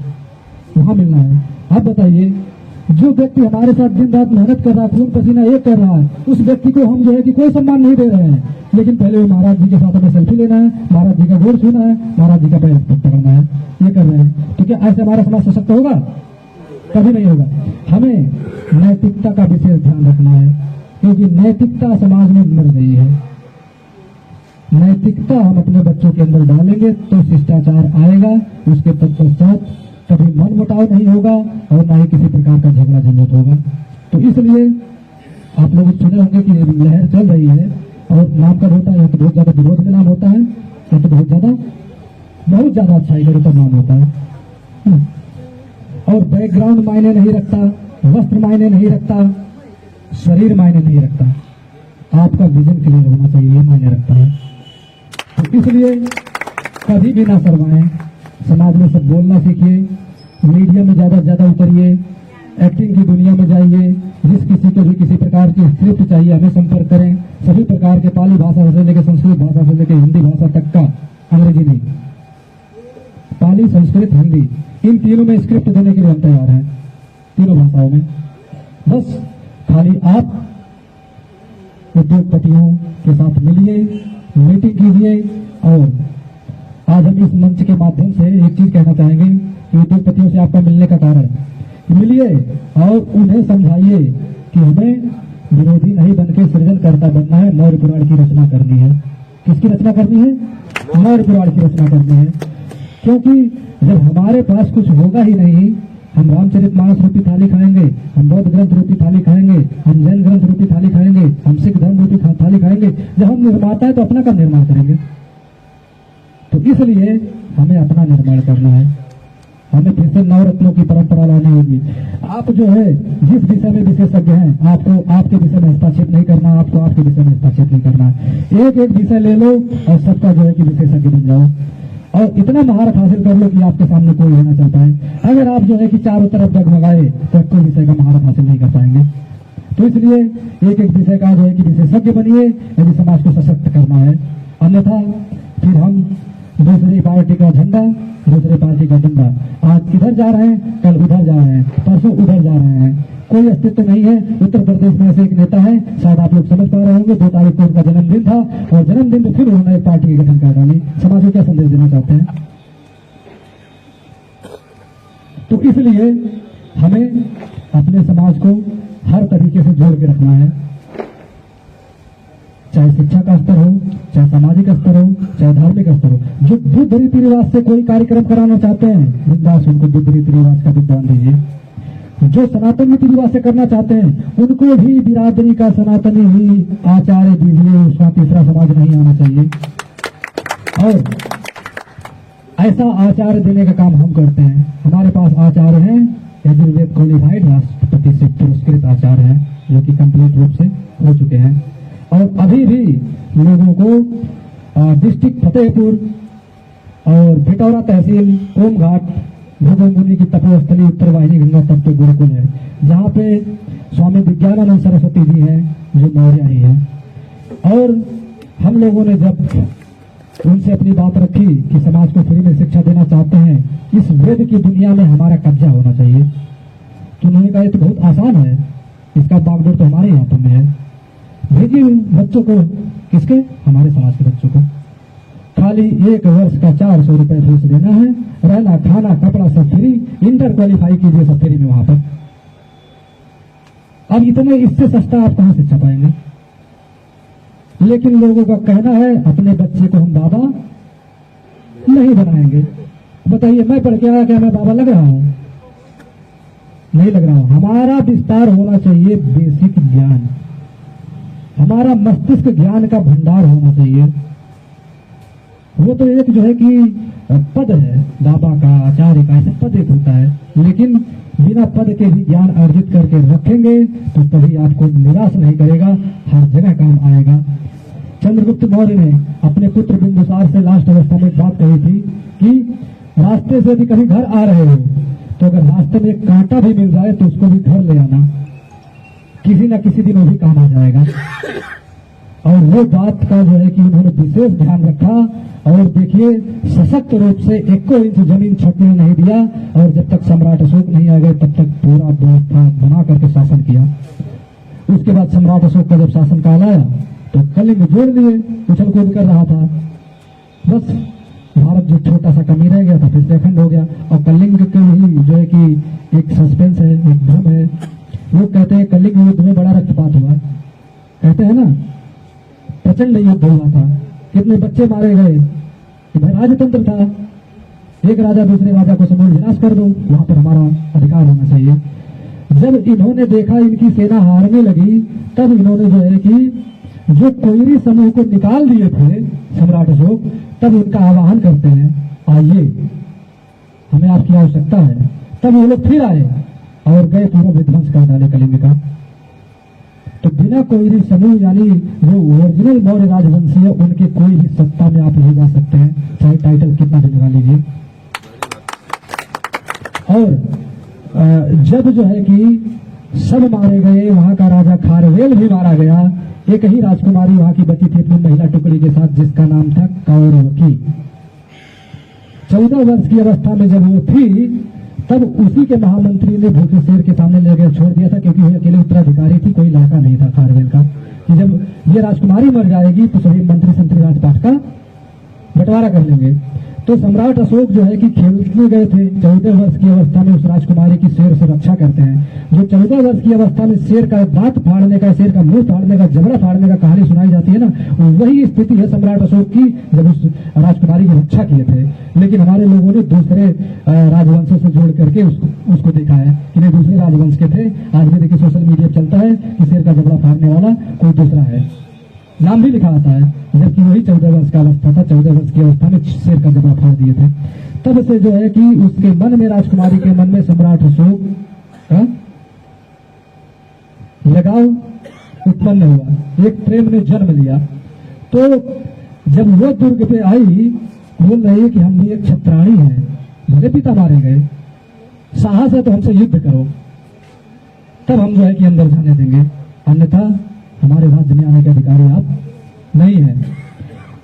वहां मिलना है। अब बताइए, जो व्यक्ति हमारे साथ दिन रात मेहनत कर रहा है, खून पसीना एक कर रहा है, उस व्यक्ति को हम जो है कि कोई सम्मान नहीं दे रहे हैं, लेकिन पहले वो महाराज जी के साथ हमें सेल्फी लेना है, महाराज जी का गोर छूना है, महाराज जी का पैर पकड़ना है, ये कर रहे हैं। तो क्या ऐसे हमारा समाज सशक्त होगा? कभी नहीं होगा। हमें नैतिकता का विशेष ध्यान रखना है, क्योंकि नैतिकता समाज में मर गई है। नैतिकता हम अपने बच्चों के अंदर डालेंगे तो शिष्टाचार आएगा, उसके पश्चात कभी मन मुटाव नहीं होगा और न ही किसी प्रकार का झगड़ा झंझट होगा। तो इसलिए आप लोग सुने होंगे कि लहर चल रही है, और नाम कब होता है? तो बहुत ज्यादा विरोध में नाम होता है, तो बहुत ज्यादा अच्छाई के ऊपर नाम होता है। और बैकग्राउंड मायने नहीं रखता, वस्त्र मायने नहीं रखता, शरीर मायने नहीं रखता, आपका विजन क्लियर होना चाहिए, ये मायने रखता है। तो इसलिए कभी भी ना शर्माएं, समाज में सब बोलना सीखिए, मीडिया में ज्यादा से ज्यादा उतरिए, एक्टिंग की दुनिया में जाइए। जिस किसी को भी किसी प्रकार की स्क्रिप्ट चाहिए हमें संपर्क करें। सभी प्रकार के पाली भाषा से लेकर संस्कृत भाषा से लेकर हिंदी भाषा तक का, अंग्रेजी नहीं, पाली, संस्कृत, हिंदी, इन तीनों में स्क्रिप्ट देने के लिए हम तैयार हैं, तीनों भाषाओं में। बस खाली आप उद्योगपतियों के साथ मिलिए, मीटिंग कीजिए। और आज हम इस मंच के माध्यम से एक चीज कहना चाहेंगे कि उद्योगपतियों से आपका मिलने का कारण, मिलिए और उन्हें समझाइए कि हमें विरोधी नहीं बनके सृजनकर्ता बनना है, मौर्य पुराण की रचना करनी है। किसकी रचना करनी है? मौर्य पुराण की रचना करनी है। क्योंकि जब हमारे पास कुछ होगा ही नहीं, हम रामचरितमानस रूपी थाली खाएंगे, हम बौद्ध ग्रंथ रूपी थाली खाएंगे, हम जैन ग्रंथ रूपी थाली खाएंगे, हम सिख धर्म रूपी थाली खाएंगे। जब हम निर्माता है तो अपना का निर्माण करेंगे। तो इसलिए हमें अपना निर्माण करना है, हमें फिर से नवरत्नों की परंपरा लानी होगी। आप जो है जिस विषय में विशेषज्ञ हैं, आपको आपके विषय में हस्तक्षेप नहीं करना, आपको आपके विषय में हस्तक्षेप नहीं करना। एक एक विषय ले लो और सबका जो है कि विशेषज्ञ बन जाओ और इतना महारत हासिल कर लो कि आपके सामने कोई नहीं चल पाए। अगर आप जो है कि चारों तरफ जगमगाए तो कोई विषय का महारत हासिल नहीं कर पाएंगे। तो इसलिए एक एक विषय का जो है कि विशेषज्ञ बनिए यदि समाज को सशक्त करना है। अन्यथा फिर हम दूसरी पार्टी का झंडा, दूसरी पार्टी का डंडा, आज इधर जा रहे हैं, कल उधर जा रहे हैं, परसों उधर जा रहे हैं, कोई अस्तित्व नहीं है। उत्तर प्रदेश में ऐसे एक नेता है, शायद आप लोग समझ पा रहे होंगे, 2 तारीख को उनका जन्मदिन था और जन्मदिन में फिर उन्होंने एक पार्टी का गठन कर डाली। समाज को क्या संदेश देना चाहते हैं? तो इसलिए हमें अपने समाज को हर तरीके से जोड़ के रखना है, चाहे शिक्षा का स्तर हो, चाहे सामाजिक स्तर हो, चाहे धार्मिक स्तर हो। जो बुद्ध रीति रिवाज से कोई कार्यक्रम कराना चाहते हैं, वृंदास उनको बुद्ध रीति रिवाज का विद्वान दीजिए। जो सनातन रीति रिवाज से करना चाहते हैं उनको भी बिरादरी का सनातनी ही आचार्य दीजिए, उसका तीसरा समाज नहीं आना चाहिए। और ऐसा आचार्य देने का काम हम करते हैं। हमारे पास आचार्य हैं, यजुर्वेद क्वालिफाइड राष्ट्रपति से पुरस्कृत आचार्य हैं, जो कि कंप्लीट रूप से हो चुके हैं। और अभी भी लोगों को डिस्ट्रिक्ट फतेहपुर और भिटौरा तहसील ओमघाट भगवान मुनि की तपोस्थली उत्तर वाहिनी गंगा तट पे गुरुकुल है, जहाँ पे स्वामी विज्ञानानंद सरस्वती जी हैं, जो मौर्य ही हैं। और हम लोगों ने जब उनसे अपनी बात रखी कि समाज को फ्री में शिक्षा देना चाहते हैं, इस वेद की दुनिया में हमारा कब्जा होना चाहिए, तो उन्होंने कहा ये तो बहुत आसान है, इसका बागडोर तो हमारे यहाँ पर में है। भेजिए बच्चों को, किसके? हमारे समाज के बच्चों को। खाली 1 वर्ष का 400 रुपए फीस देना है, रहना खाना कपड़ा सब फ्री, इंटर क्वालिफाई कीजिए सब फ्री में वहां पर। अब इतने इससे सस्ता आप कहां शिक्षा पाएंगे? लेकिन लोगों का कहना है अपने बच्चे को हम बाबा नहीं बनाएंगे। बताइए, मैं पढ़ के आया क्या मैं बाबा लग रहा हूं? नहीं लग रहा हूं। हमारा विस्तार होना चाहिए बेसिक ज्ञान, हमारा मस्तिष्क ज्ञान का भंडार होना चाहिए। वो तो एक जो है कि पद है, बाबा का, आचार्य का, ऐसा पद एक होता है, लेकिन बिना पद के भी ज्ञान अर्जित करके रखेंगे तो कभी आपको निराश नहीं करेगा, हर जगह काम आएगा। चंद्रगुप्त मौर्य ने अपने पुत्र बिंदुसार से लास्ट अवस्था में एक बात कही थी कि रास्ते से यदि कभी घर आ रहे हो तो अगर रास्ते में एक कांटा भी मिल जाए तो उसको भी घर ले आना, किसी न किसी दिन वो भी काम आ जाएगा। और वो बात का जो है कि उन्होंने विशेष ध्यान रखा और देखिए सशक्त रूप से 1 इंच जमीन छूटने नहीं दिया। और जब तक सम्राट अशोक नहीं आ गए तब तक पूरा व्यवस्था बना करके शासन किया। उसके बाद सम्राट अशोक का जब शासन काल आया तो कलिंग जोड़ लिए, उछल कूद कर रहा था, बस भारत जो छोटा सा कमी रह गया था फिर से अखंड हो गया। और कलिंग के ही जो है कि एक सस्पेंस है, एक भ्रम है। लोग कहते हैं कलिंग युद्ध में बड़ा रक्तपात हुआ, कहते हैं ना, प्रचंड युद्ध हुआ था, कितने बच्चे मारे गए, इधर राजतंत्र था, एक राजा दूसरे राजा को समूल विनाश कर दो, वहां पर हमारा अधिकार होना चाहिए। जब इन्होंने देखा इनकी सेना हारने लगी तब इन्होंने जो है कि जो कोयरी समूह को निकाल दिए थे सम्राट अशोक, तब उनका आह्वान करते हैं, आइए हमें आपकी आवश्यकता है। तब वो लोग फिर आए और गए, पूरा विध्वंस कर डाले कलिंग का। तो बिना कोयरी समूह यानी जो ओरिजिनल मौर्य राजवंशी है उनके कोई भी सत्ता में आप नहीं जा सकते हैं, चाहे टाइटल कितना भी लगा लीजिए। और जब जो है कि सब मारे गए, वहां का राजा खारवेल भी मारा गया, एक ही राजकुमारी वहां की बची थी अपनी महिला टुकड़ी के साथ जिसका नाम था कौरवकी। 14 वर्ष की अवस्था में जब वो थी तब उसी के महामंत्री ने भूखे शेर के सामने ले गए, छोड़ दिया था, क्योंकि वो अकेले उत्तराधिकारी थी, कोई लड़का नहीं था खारवेल का, कि जब ये राजकुमारी मर जाएगी तो सभी मंत्री संतरी राजपाट का बंटवारा कर लेंगे। तो सम्राट अशोक जो है कि खेलने गए थे 14 वर्ष की अवस्था में उस राजकुमारी की शेर से रक्षा करते हैं। जो 14 वर्ष की अवस्था में शेर का दांत फाड़ने का, शेर का मुंह फाड़ने का, जबड़ा फाड़ने का कहानी सुनाई जाती है ना, वही स्थिति है सम्राट अशोक की जब उस राजकुमारी की रक्षा किए थे। लेकिन हमारे लोगों ने दूसरे राजवंशों से जोड़ करके उसको देखा है कि नहीं दूसरे राजवंश के थे। आज भी देखिए सोशल मीडिया चलता है कि शेर का जबड़ा फाड़ने वाला कोई दूसरा है, नाम भी लिखा आता है, जबकि वही 14 वर्ष का अवस्था था। 14 वर्ष की अवस्था में शेर का जबड़ा फाड़ दिए थे। तब से जो है कि उसके मन में, राजकुमारी के मन में सम्राट अशोक का लगाव उत्पन्न हुआ, एक प्रेम ने जन्म लिया। तो जब वो दुर्ग पे आई, बोल रही है कि हम भी एक क्षत्राणी हैं, भले पिता मारे गए, साहस है तो हमसे युद्ध करो, तब हम जो है कि अंदर जाने देंगे, अन्यथा हमारे राज्य में आने के अधिकारी आप नहीं है।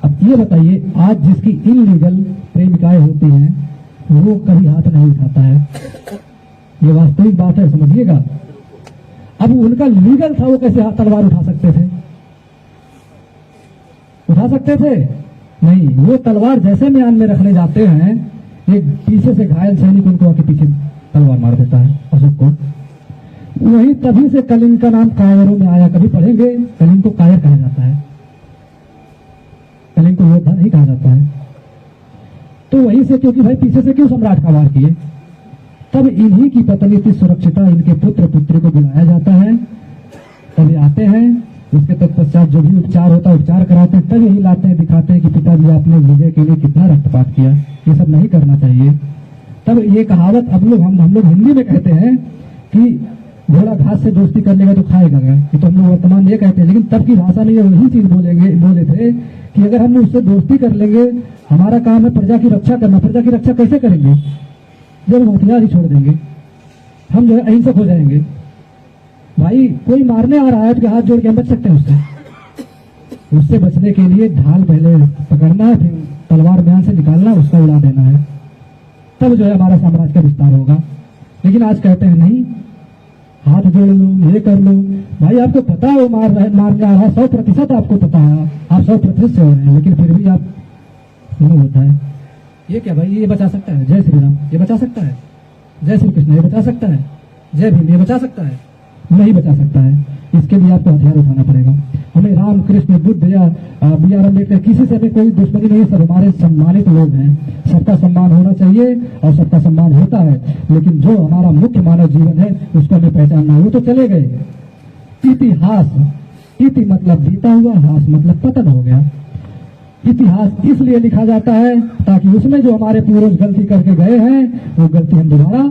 अब ये बताइए, आज जिसकी इनलीगल प्रेमिकाएं होती हैं वो कभी हाथ नहीं उठाता है, ये वास्तविक बात है, समझिएगा। अब उनका लीगल था, वो कैसे हाथ तलवार उठा सकते थे? उठा सकते थे? नहीं। वो तलवार जैसे म्यान में रखने जाते हैं, एक पीछे से घायल सैनिक उनको आके पीछे तलवार मार देता है अशोक को। वही तभी से कलिंग का नाम कायरों में आया। कभी पढ़ेंगे, कलिंग को कायर कहा जाता है, कलिंग को योद्धा नहीं कहा जाता है। तो वहीं से, क्योंकि भाई पीछे से क्यों सम्राट का वार किए। तब इन्हीं की पत्नी थी सुरक्षिता, इनके पुत्र पुत्री को बुलाया जाता है, तभी आते हैं। उसके तत्पश्चात जो भी उपचार होता है उपचार कराते हैं, तब यही लाते हैं, दिखाते हैं कि पिताजी आपने विजय के लिए कितना रक्तपात किया, ये सब नहीं करना चाहिए। तब ये कहावत अब लोग हम लोग हिंदी में कहते हैं कि घोड़ा घास से दोस्ती कर लेगा तो खाएगा क्या, ये तो हम लोग वर्तमान ये कहते हैं। लेकिन तब की भाषा में ये वही चीज बोले थे कि अगर हम उससे दोस्ती कर लेंगे, हमारा काम है प्रजा की रक्षा करना। प्रजा की रक्षा कैसे करेंगे जब हम हथियार ही छोड़ देंगे, हम जो है अहिंसक हो जाएंगे। भाई कोई मारने आ रहा है तो हाथ जोड़ के हम बच सकते हैं उससे बचने के लिए ढाल पहले पकड़ना है, फिर तलवार बयान से निकालना, उसका उड़ा देना है, तब जो है हमारा साम्राज्य का विस्तार होगा। लेकिन आज कहते हैं नहीं, हाथ जोड़ लो, ये कर लो। भाई आपको पता है वो मारने आ रहा है, 100% आपको पता है, आप 100% से हो रहे हैं, लेकिन फिर भी आप नहीं होता है। ये क्या भाई, ये बचा सकता है? जय श्री राम ये बचा सकता है? जय श्री कृष्ण ये बचा सकता है? जय भीम ये बचा सकता है? नहीं बचा सकता है। इसके लिए आपको हथियार उठाना पड़ेगा। हमें राम कृष्ण बुद्ध या BR अम्बेडकर किसी से हमें कोई दुश्मनी नहीं, सब हमारे सम्मानित लोग हैं। सबका सम्मान होना चाहिए और सबका सम्मान होता है, लेकिन जो हमारा मुख्य मानव जीवन है उसको हमें पहचानना। वो तो चले गए, इतिहास, इति मतलब बीता हुआ, हास मतलब पतन हो गया। इतिहास इसलिए लिखा जाता है ताकि उसमें जो हमारे पूर्वज गलती करके गए हैं वो गलती हम दोबारा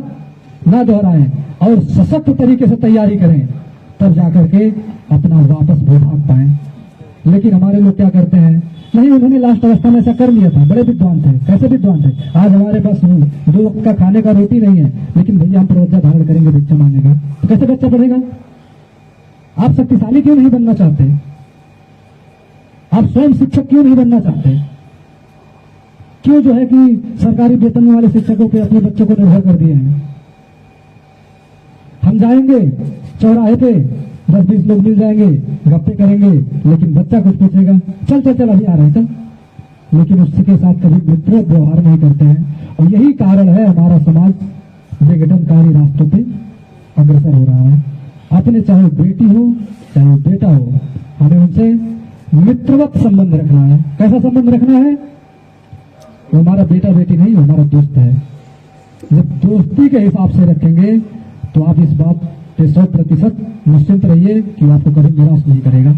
ना दोहराएं और सशक्त तरीके से तैयारी करें, तब जाकर के अपना वापस भाग पाएं। लेकिन हमारे लोग क्या करते हैं, नहीं उन्होंने लास्ट अवस्था में ऐसा कर लिया था, बड़े विद्वान थे। कैसे विद्वान थे? आज हमारे पास 2 वक्त का खाने का रोटी नहीं है, लेकिन भैया हम प्रवज्ञा धारण करेंगे भिक्षा मांगने का, तो कैसे बच्चा पढ़ेगा? आप शक्तिशाली क्यों नहीं बनना चाहते? आप स्वयं शिक्षक क्यों नहीं बनना चाहते? क्यों जो है कि सरकारी वेतन वाले शिक्षकों पे अपने बच्चों को निर्भर कर दिए हैं? हम जाएंगे चौराहे पे, 10-20 लोग मिल जाएंगे, गप्पे करेंगे, लेकिन बच्चा कुछ पूछेगा, चल चल चल अभी आ रहे हैं चल, लेकिन उसके साथ कभी मित्र व्यवहार नहीं करते हैं। और यही कारण है हमारा समाज विघटनकारी रास्तों पे अग्रसर हो रहा है। अपने चाहे बेटी हो चाहे बेटा हो, हमें उनसे मित्रवत संबंध रखना है। कैसा संबंध रखना है? वो हमारा बेटा बेटी नहीं, वो हमारा दोस्त है। जब दोस्ती के हिसाब से रखेंगे तो आप इस बात पे 100% निश्चिंत रहिए कि आपको कभी निराश नहीं करेगा।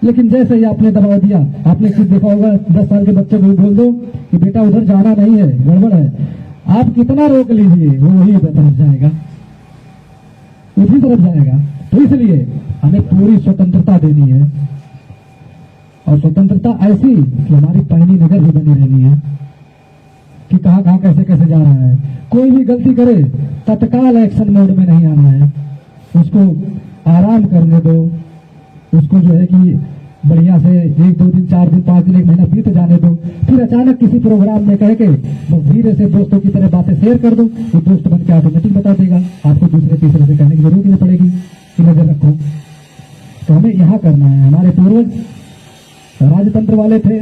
लेकिन जैसे ही आपने दबाव दिया, आपने खुद देखा होगा 10 साल के बच्चे को बोल दो कि बेटा उधर जाना नहीं है, गड़बड़ है, आप कितना रोक लीजिए वो वही तरफ जाएगा, उसी तरफ जाएगा। तो इसलिए हमें पूरी स्वतंत्रता देनी है, और स्वतंत्रता ऐसी कि हमारी पैनी नजर भी बनी रहनी है कि कहां कहां कैसे कैसे जा रहा है। कोई भी गलती करे तत्काल एक्शन मोड में नहीं आना है, उसको आराम करने दो, उसको जो है कि बढ़िया से 1-2 दिन 4 दिन 5 दिन 1 महीना बीत जाने दो, फिर अचानक किसी प्रोग्राम में कह के बस धीरे से दोस्तों की तरह बातें शेयर कर दो, वो दोस्त बन के ऑटोमेटिक बता देगा, आपको दूसरे तीसरे से कहने की जरूरत नहीं पड़ेगी कि नजर रखो। तो हमें यहाँ करना है। हमारे पूर्वज राजतंत्र वाले थे,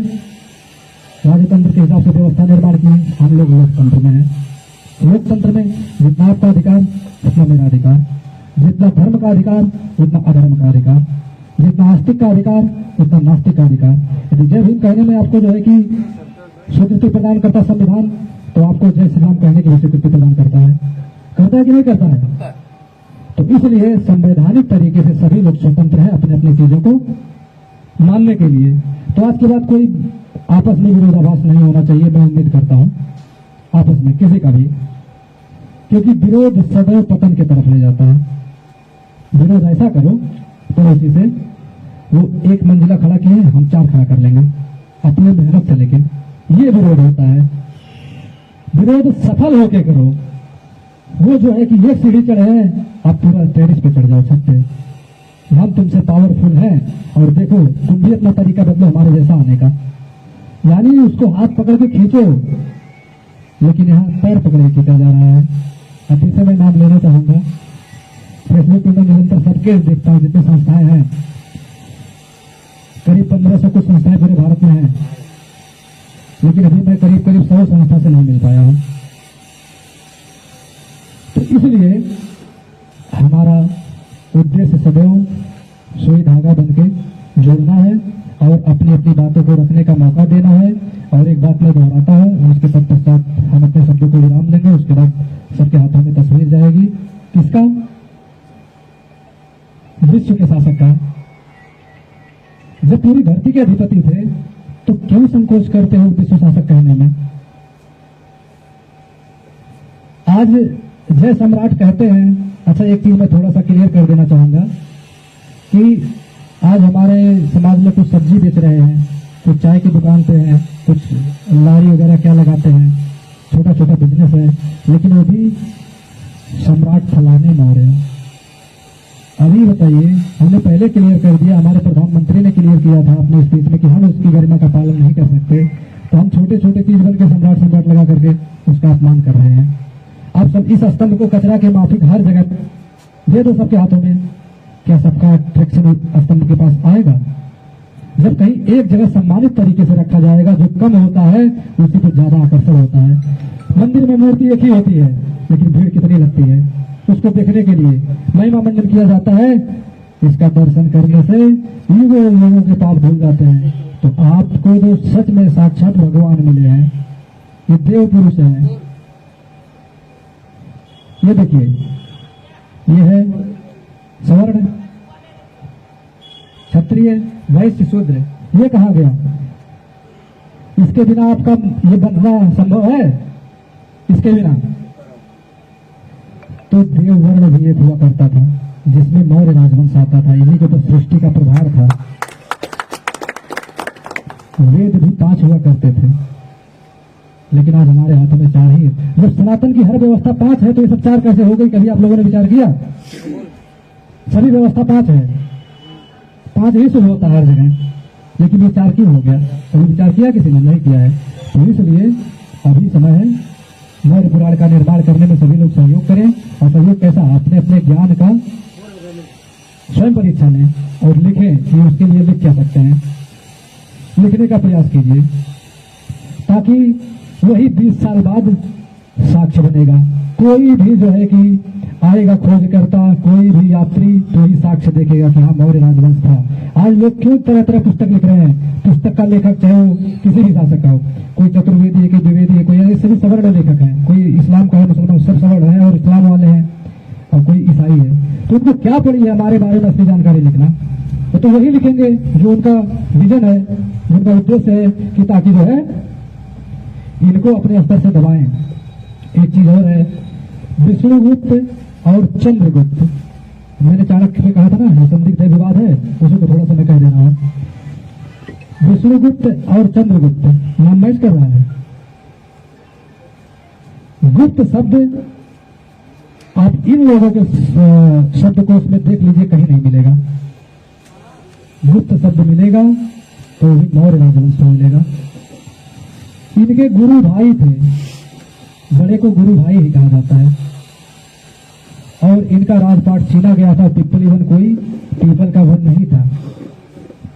लोकतंत्र में है। लोकतंत्र में जितना आपका अधिकार उतना मेरा अधिकार, जितना धर्म का अधिकार उतना अधर्म का अधिकार, जितना आस्तिक का अधिकार उतना नास्तिक का अधिकार। यदि जय भीम कहने में आपको जो है कि स्वीकृति प्रदान करता संविधान, तो आपको जय श्री राम कहने की स्वीकृति प्रदान करता है कि नहीं करता है? तो इसलिए संवैधानिक तरीके से सभी लोग स्वतंत्र हैं अपने अपनी चीजों को मानने के लिए। तो आज के बाद कोई आपस में विरोधाभास नहीं होना चाहिए, मैं उम्मीद करता हूं आपस में किसी का भी, क्योंकि विरोध सदैव पतन की तरफ ले जाता है। विरोध ऐसा करो पड़ोसी से, वो एक मंजिला खड़ा किए हम 4 खड़ा कर लेंगे अपने मेहनत से, लेकिन ये विरोध होता है। विरोध सफल होके करो। वो जो है कि एक सीढ़ी चढ़े हैं, आप पूरा टेरिस पे चढ़ जाओ, छत पे। हम तुमसे पावरफुल हैं और देखो तुम भी अपना तरीका बदलो हमारे जैसा आने का। यानी उसको हाथ पकड़ के खींचो, लेकिन यहाँ पैर पकड़ के खींचा जा रहा है। अभी से मैं नाम लेना चाहूंगा, फेसबुक में निरंतर सबके देखता हूँ, जितने संस्थाएं हैं, करीब 1500 कुछ संस्थाएं पूरे भारत में हैं, लेकिन अभी मैं करीब 100 संस्था से नहीं मिल पाया हूं। तो इसलिए हमारा उद्देश्य सदैव सुई धागा बनके जोड़ना है और अपनी अपनी बातों को रखने का मौका देना है। और एक बात मैं दोहराता हूं, उसके पश्चात हम अपने शब्दों को विराम देंगे। उसके बाद सबके हाथों में तस्वीर जाएगी। किसका? विश्व के शासक का। जब पूरी धरती के अधिपति थे तो क्यों संकोच करते हो विश्व शासक कहने में? आज जय सम्राट कहते हैं। अच्छा, एक चीज मैं थोड़ा सा क्लियर कर देना चाहूंगा कि आज हमारे समाज में कुछ सब्जी बेच रहे हैं, कुछ चाय की दुकान पे हैं, कुछ लारी वगैरह क्या लगाते हैं, छोटा छोटा बिजनेस है, लेकिन वो भी सम्राट फलाने मौर्य। अभी बताइए, हमने पहले क्लियर कर दिया, हमारे प्रधानमंत्री ने क्लियर किया था अपने स्पीच में कि हम उसकी गरिमा का पालन नहीं कर सकते, तो हम छोटे छोटे चीज बन के सम्राट सम्राट लगा करके उसका अपमान कर रहे हैं। आप सब इस स्तंभ को कचरा के माफिक हर जगह दे दो सबके हाथों में, क्या सबका अट्रैक्शन स्तंभ के पास आएगा? जब कहीं एक जगह सम्मानित तरीके से रखा जाएगा, जो कम होता है उसी पर ज्यादा आकर्षण होता है। मंदिर में मूर्ति एक ही होती है, लेकिन भीड़ कितनी लगती है उसको देखने के लिए। महिमा मंडन किया जाता है, इसका दर्शन करने से लोगों के पाप धुल जाते हैं। तो आपको जो सच में साक्षात भगवान मिले हैं, ये देव पुरुष है। ये देखिए, ये है सवर्ण, क्षत्रिय, वैश्य, शूद्र। ये कहा गया, इसके बिना आपका ये बनना संभव है? इसके बिना तो देव वर्ण भी एक हुआ करता था, जिसमें मौर्य राजवंश आता था। इन्हीं के तो सृष्टि का प्रभार था। वेद भी 5 हुआ करते थे, लेकिन आज हमारे हाथों में 4 ही है। जब सनातन की हर व्यवस्था 5 है, तो ये सब 4 कैसे हो गई? कभी आप लोगों ने विचार किया? सभी व्यवस्था 5 है, 5 ही शुभ होता है हर जगह, लेकिन ये 4 क्यों हो गया? कभी विचार किया? किसी ने नहीं किया है। तो इसलिए अभी समय है, मौर्य पुराण का निर्माण करने में सभी लोग सहयोग करें। और सहयोग कैसा? अपने अपने ज्ञान का स्वयं परीक्षा लें और लिखें कि उसके लिए लिख क्या सकते हैं, लिखने का प्रयास कीजिए, ताकि वही 20 साल बाद साक्ष्य बनेगा। कोई भी जो है कि आएगा खोजकर्ता, कोई भी यात्री, तो ही साक्ष्य देखेगा कि हाँ मौर्य राजवंश था। आज लोग क्यों तरह तरह पुस्तक लिख रहे हैं? पुस्तक का लेखक चाहे वो किसी भी शासक का हो, कोई चतुर्वेदी है, कोई द्विवेदी है, कोई ऐसे भी सवर्ण लेखक है, कोई इस्लाम का है, मुसलमान, सब सवर्ण है और इस्लाम वाले हैं, और कोई ईसाई है। तो उनको क्या पड़ी है हमारे बारे में असली जानकारी लिखना? तो वही लिखेंगे जो उनका विजन है, उनका उद्देश्य है, कि ताकि जो है इनको अपने स्तर से दबाएं। एक चीज और है, विष्णुगुप्त और चंद्रगुप्त। मैंने चाणक्य में कहा था ना, संदिग्ध विवाद है, उसी को थोड़ा सा मैं कह दे रहा हूं। विष्णुगुप्त और चंद्रगुप्त नाम मैच कर रहा है। गुप्त शब्द आप इन लोगों के शब्दकोश में देख लीजिए, कहीं नहीं मिलेगा। गुप्त शब्द मिलेगा तो ही मौर्य राजवंश मिलेगा। इनके गुरु भाई थे, बड़े को गुरु भाई ही कहा जाता है, और इनका राजपाट छीना गया था। पिपली वन कोई पीपल का वन नहीं था।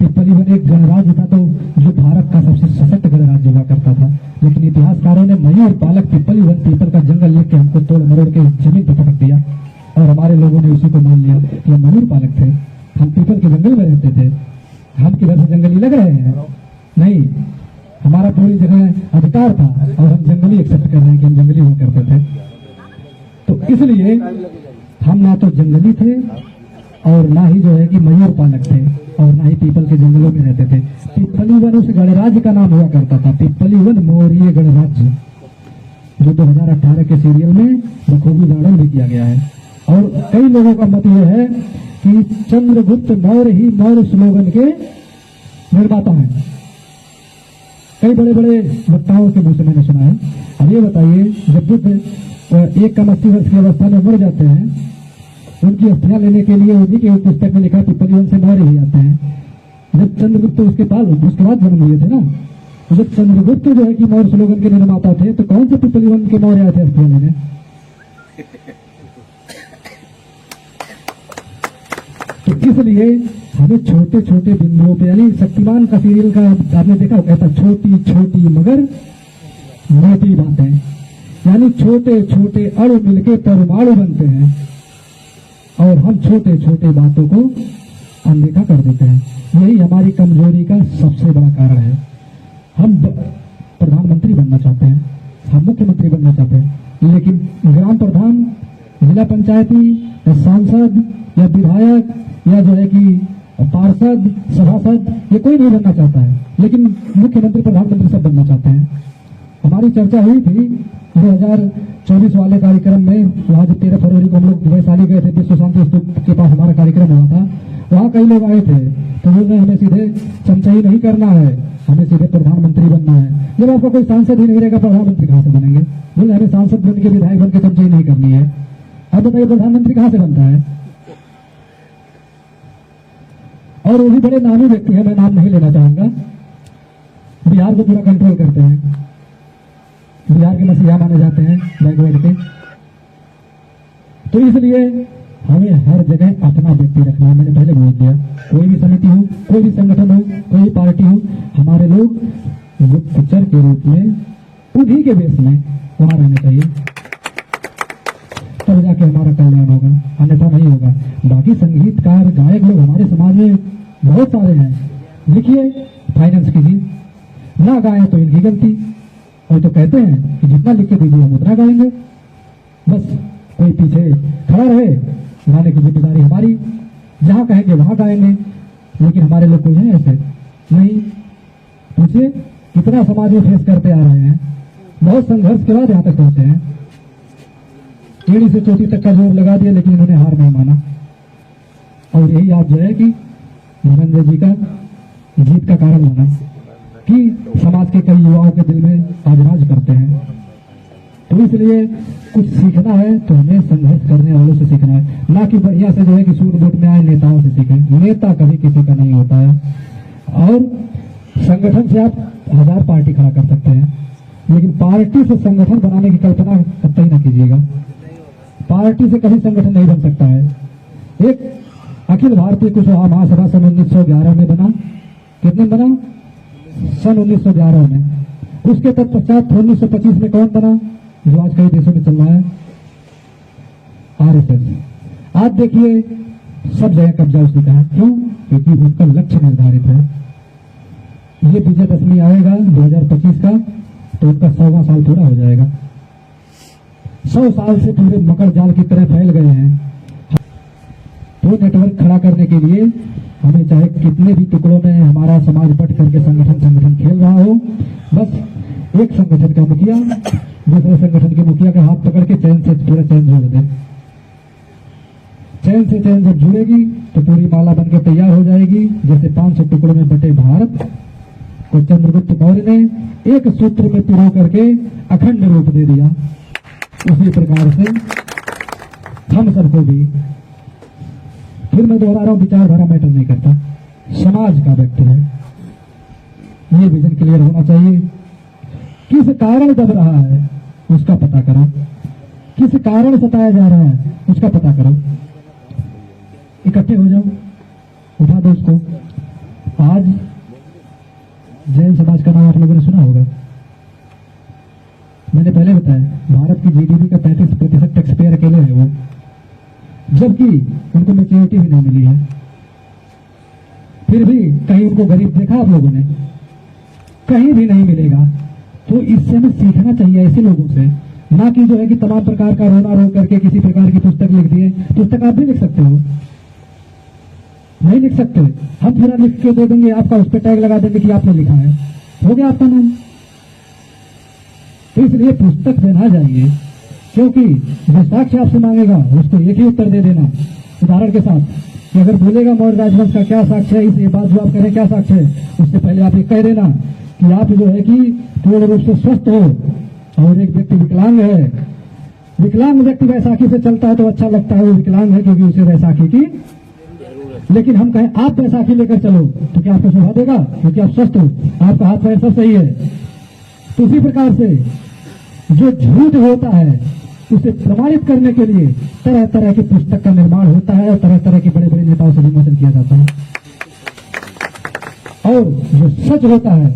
पिपली वन एक गणराज्य था, तो जो भारत का सबसे सशक्त गणराज्य हुआ करता था, लेकिन इतिहासकारों ने मयूर पालक पिपली वन पीपल का जंगल लेके हमको तोड़ मरोड़ के जमीन पर पटक दिया और हमारे लोगों ने उसी को मान लिया कि हम मयूर पालक थे, हम पीपल के जंगल में रहते थे। हम किधर से जंगली लग रहे हैं? नहीं, हमारा पूरी जगह अधिकार था और हम जंगली एक्सेप्ट कर रहे हैं कि हम जंगली हुआ करते थे। तो इसलिए हम ना तो जंगली थे और ना ही जो है कि मयूर पालक थे और ना ही पीपल के जंगलों में रहते थे। पिपली वन उस गणराज्य का नाम हुआ करता था, पिपली वन मौर्य गणराज्य, जो 2018 के सीरियल में बखूबी वर्णन भी किया गया है। और कई लोगों का मत यह है कि चंद्रगुप्त मौर्य ही मौर्य स्लोगन के निर्माता हैं। कई बड़े बड़े वक्ताओं के मुंह से मैंने सुना है। अब ये बताइए, जब बुद्ध एक कम 80 वर्ष की अवस्था में मर जाते हैं, उनकी अस्थियां लेने के लिए उन्हीं के पुस्तक में लिखा पिपली वन से मौर्य ही आते हैं। जब चंद्रगुप्त उसके बाद जन्म लिए थे ना, तो जब चंद्रगुप्त जो है कि मौर्य स्लोगन के निर्माता थे, तो कौन से पिपली वन के मौर्य आए थे अस्थियां लेने? तो इसलिए हमें छोटे छोटे बिंदुओं पे, यानी शक्तिमान का सीरियल का आपने देखा, कहता छोटी छोटी मगर मोटी बातें, यानी छोटे छोटे अणु मिलके परमाणु बनते हैं और हम छोटे छोटे बातों को अनदेखा कर देते हैं। यही हमारी कमजोरी का सबसे बड़ा कारण है। हम प्रधानमंत्री बनना चाहते हैं, हम मुख्यमंत्री बनना चाहते हैं, लेकिन ग्राम प्रधान, जिला पंचायती या सांसद या विधायक या जो है कि पार्षद, सभासद, ये कोई नहीं बनना चाहता है, लेकिन मुख्यमंत्री प्रधानमंत्री सब बनना चाहते हैं। हमारी चर्चा हुई थी 2024 वाले कार्यक्रम में, वहां जो 13 फरवरी को हम लोग वैशाली गए थे, विश्व शांति स्तूप के पास हमारा कार्यक्रम हुआ था। वहां कई लोग आए थे, तो बोल रहे हमें सीधे चमचाई नहीं करना है, हमें सीधे प्रधानमंत्री बनना है। जब आपका कोई सांसद ही नहीं रहेगा, प्रधानमंत्री कहां से बनेंगे? बोले हमें सांसद बन के, विधायक बन के चमचाई नहीं करनी है। अब बताइए प्रधानमंत्री कहां से बनता है? और वो भी बड़े नामी व्यक्ति है, मैं नाम नहीं लेना चाहूंगा, बिहार को पूरा कंट्रोल करते हैं, बिहार के मसीहा माने जाते हैं बैकवर्ड के। तो इसलिए हमें हर जगह अपना व्यक्ति रखना है। मैंने पहले बोल दिया, कोई भी समिति हो, कोई भी संगठन हो, कोई भी पार्टी हो, हमारे लोग गुप्तचर के रूप में उन्हीं के बेस में वहां रहने चाहिए, तब जाके हमारा कल्याण होगा, अन्यथा नहीं होगा। बाकी संगीतकार, गायक लोग हमारे समाज में बहुत सारे हैं, लिखिए, फाइनेंस कीजिए, ना गाएं तो इनकी गलती। और तो कहते हैं कि जितना लिख के दीजिए हम उतना गाएंगे, बस कोई पीछे खड़ा रहे, गाने की जिम्मेदारी हमारी, जहां कहेंगे वहां गाएंगे। लेकिन हमारे लोग कोई है ऐसे नहीं। पूछिए कितना समाज में फेस करते आ रहे हैं, बहुत संघर्ष के बाद यहां तक पहुंचे हैं। एड़ी से चोटी तक का जोर लगा दिया, लेकिन इन्होंने हार नहीं माना। और यही आप जो है कि धनंजय जी का जीत का कारण बना कि समाज के कई युवाओं के दिल में आज राज करते हैं। तो इसलिए कुछ सीखना है तो हमें संघर्ष करने वालों से सीखना है, ना कि बढ़िया से जो है कि सूट बूट में आए नेताओं से सीखें। नेता कभी किसी का नहीं होता है। और संगठन से आप 1000 पार्टी खड़ा कर सकते हैं, लेकिन पार्टी से संगठन बनाने की कल्पना कतई ना कीजिएगा। पार्टी से कभी संगठन नहीं बन सकता है। एक अखिल भारतीय कुशवाहा महासभा सन 1911 में बना। कितने बना? सन 1911 में। उसके तत्पश्चात 1925 में कौन बना, जो आज कई देशों में चल रहा है? आरएसएस। आज देखिए सब जगह कब्जा उसी का है। क्यों? क्योंकि उनका लक्ष्य निर्धारित है। ये विजयदशमी आएगा 2025 का, तो उनका 100वां साल पूरा हो जाएगा। 100 साल से पूरे मकर जाल की तरह फैल गए हैं। तो नेटवर्क खड़ा करने के लिए हमें चाहे कितने भी टुकड़ों में हमारा समाज बट करके संगठन खेल रहा हो, बस एक संगठन का मुखिया दूसरे संगठन के मुखिया का हाथ पकड़ के चैन से पूरा चैन जोड़ दे। चैन से चैन जब जुड़ेगी तो पूरी माला बनकर तैयार हो जाएगी। जैसे 500 टुकड़ों में बटे भारत को चंद्रगुप्त मौर्य ने एक सूत्र में पिरो करके अखंड रूप दे दिया, उसी प्रकार से हम सबको भी, फिर मैं दोहरा रहा हूं, विचारधारा मैटर नहीं करता, समाज का वेक्टर है। ये विजन क्लियर होना चाहिए। किस कारण दब रहा है उसका पता करो, किस कारण सताया जा रहा है उसका पता करो, इकट्ठे हो जाओ, उठा दो उसको। आज जैन समाज का नाम आप लोगों ने सुना होगा। मैंने पहले बताया भारत की जीडीपी का 35% टैक्स पेयर अकेले है वो, जबकि उनको मैच्योरिटी भी नहीं मिली है। फिर भी कहीं उनको गरीब देखा आप लोगों ने? कहीं भी नहीं मिलेगा। तो इससे हमें सीखना चाहिए ऐसे लोगों से, ना कि जो है कि तमाम प्रकार का रोना रो करके किसी प्रकार की पुस्तक लिख दिए। पुस्तक आप भी लिख सकते हो, नहीं लिख सकते? हम पूरा लिख के दे देंगे, आपका उस पर टैग लगा देंगे कि आपने लिखा है, हो गया आपका नाम। तो इसलिए पुस्तक देना चाहिए, क्योंकि जो साक्ष्य आपसे मांगेगा उसको एक ही उत्तर दे देना उदाहरण के साथ। कि अगर बोलेगा मौर्य राजवंश का क्या साक्ष्य है, इस बात जो आप कह रहे क्या साक्ष्य है, उससे पहले आप ये कह देना कि आप जो है कि पूर्ण रूप से स्वस्थ हो और एक व्यक्ति विकलांग है। विकलांग व्यक्ति बैसाखी से चलता है तो अच्छा लगता है, वो विकलांग है क्योंकि उसे बैसाखी की। लेकिन हम कहें आप बैसाखी लेकर चलो तो क्या आपको शोभा देगा? क्योंकि आप स्वस्थ हो, आपका हाथ पैर सब सही है। तो इसी प्रकार से जो झूठ होता है उसे प्रमाणित करने के लिए तरह तरह की पुस्तक का निर्माण होता है और तरह तरह के बड़े बड़े नेताओं से विमोचन किया जाता है। और जो सच होता है,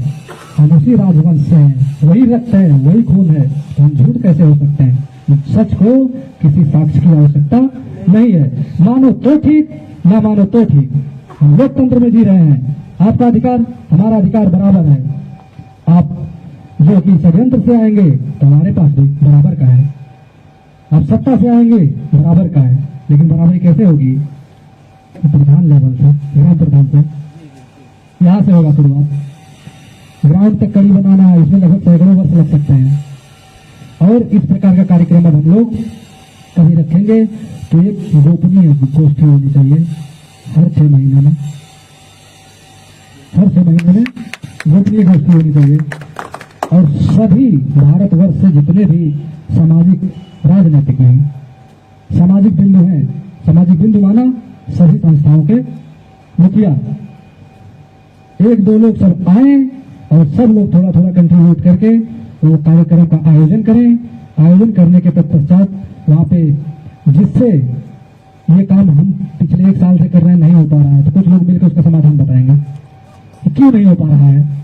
हम उसी राजवंश से हैं, वही रक्त है, वही खून है, तो हम झूठ कैसे हो सकते हैं? सच को किसी साक्ष्य की आवश्यकता नहीं है। मानो तो ठीक, ना मानो तो ठीक। हम लोकतंत्र में जी रहे हैं, आपका अधिकार हमारा अधिकार बराबर है। आप जो कि षड्यंत्र से आएंगे तो हमारे पास भी बराबर का है, आप सत्ता से आएंगे बराबर का है। लेकिन बराबरी कैसे होगी? प्रधान लेवल से, ग्राम प्रधान से, यहां से होगा शुरुआत। ग्राउंड तक कड़ी बनाना, इसमें लगभग सैकड़ों वर्ष लग सकते हैं। और इस प्रकार का कार्यक्रम अब हम लोग कभी रखेंगे तो एक गोपनीय गोष्ठी होनी चाहिए हर 6 महीने में, हर 6 महीने में गोपनीय गोष्ठी होनी चाहिए। और सभी भारतवर्ष से जितने भी सामाजिक राजनीतिक नहीं सामाजिक बिंदु हैं, सामाजिक बिंदु माना सभी संस्थाओं के मुखिया, 1-2 लोग सब आए और सब लोग थोड़ा थोड़ा कंट्रीब्यूट करके वो कार्यक्रम का आयोजन करें। आयोजन करने के तत्पश्चात वहां पे जिससे ये काम हम पिछले 1 साल से कर रहे हैं नहीं हो पा रहा है, तो कुछ लोग मिलकर उसका समाधान बताएंगे कि क्यों नहीं हो पा रहा है।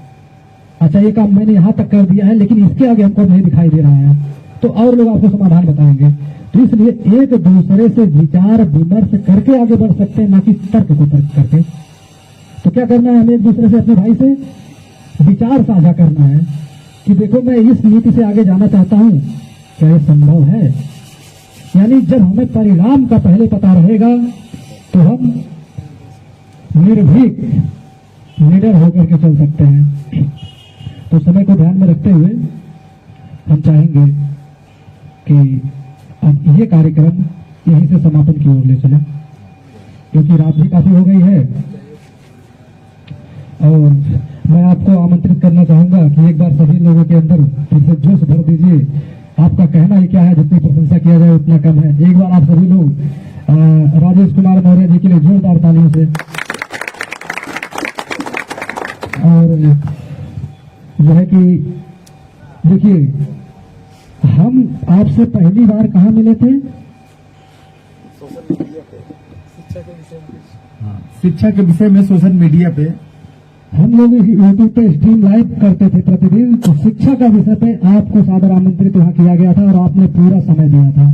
अच्छा, ये काम मैंने यहां तक कर दिया है लेकिन इसके आगे हमको नहीं दिखाई दे रहा है, तो और लोग आपको समाधान बताएंगे। तो इसलिए एक दूसरे से विचार विमर्श करके आगे बढ़ सकते हैं, ना कि तर्क को तर्क करके। तो क्या करना है, हमें एक दूसरे से, अपने भाई से विचार साझा करना है कि देखो मैं इस नीति से आगे जाना चाहता हूं, क्या यह संभव है? यानी जब हमें परिणाम का पहले पता रहेगा तो हम निर्भीक निडर होकर के चल सकते हैं। तो समय को ध्यान में रखते हुए हम चाहेंगे कि अब ये कार्यक्रम यहीं से समापन की ओर ले चले, क्योंकि रात भी काफी हो गई है। और मैं आपको आमंत्रित करना चाहूंगा कि एक बार सभी लोगों के अंदर फिर से जोश भर दीजिए। आपका कहना ही क्या है, जितनी प्रशंसा किया जाए उतना कम है। एक बार आप सभी लोग राजेश कुमार मौर्य जी के लिए जोरदार तालियों से। और जो है कि देखिए, हम आपसे पहली बार कहाँ मिले थे? शिक्षा के विषय में सोशल मीडिया पे हम लोग यूट्यूब पे स्ट्रीम लाइव करते थे प्रतिदिन। तो शिक्षा का विषय पे आपको सादर आमंत्रित वहां किया गया था और आपने पूरा समय दिया था।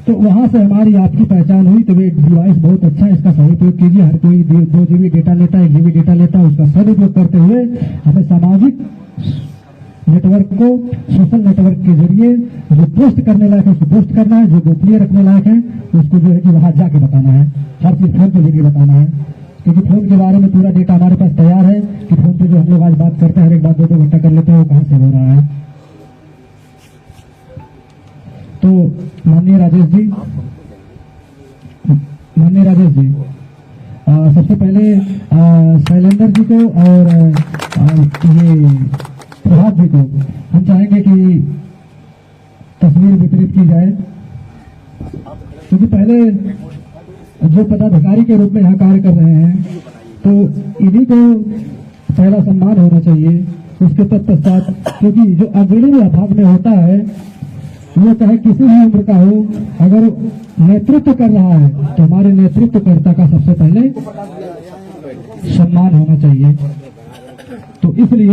तो वहां से हमारी आपकी पहचान हुई। तो ये डिवाइस बहुत अच्छा है, इसका सही उपयोग कीजिए। हर कोई 2 GB डेटा लेता है, 1 GB डेटा लेता है, उसका सदुपयोग करते हुए हमें सामाजिक नेटवर्क को सोशल नेटवर्क के जरिए जो पोस्ट करने लायक है उसको पोस्ट करना है, जो गोपनीय रखने लायक है उसको जो है कि वहां जाके बताना है। हर चीज फोन के जरिए बताना है, क्योंकि फोन के बारे में पूरा डेटा हमारे पास तैयार है कि फोन पे जो हम लोग आज बात करते हैं, हर एक बात 2-2 घंटा कर लेते हैं, वो कहां से हो रहा है। तो माननीय राजेश जी, सबसे पहले शैलेंद्र जी को और ये प्रभात जी को हम चाहेंगे कि तस्वीर वितरित की जाए, क्योंकि पहले जो पदाधिकारी के रूप में यहाँ कार्य कर रहे हैं तो इन्हीं को पहला सम्मान होना चाहिए। उसके तत्पश्चात, क्योंकि जो अग्रणी भाग में होता है वो चाहे किसी भी उम्र का हो, अगर नेतृत्व कर रहा है तो हमारे नेतृत्वकर्ता का सबसे पहले सम्मान होना चाहिए। तो इसलिए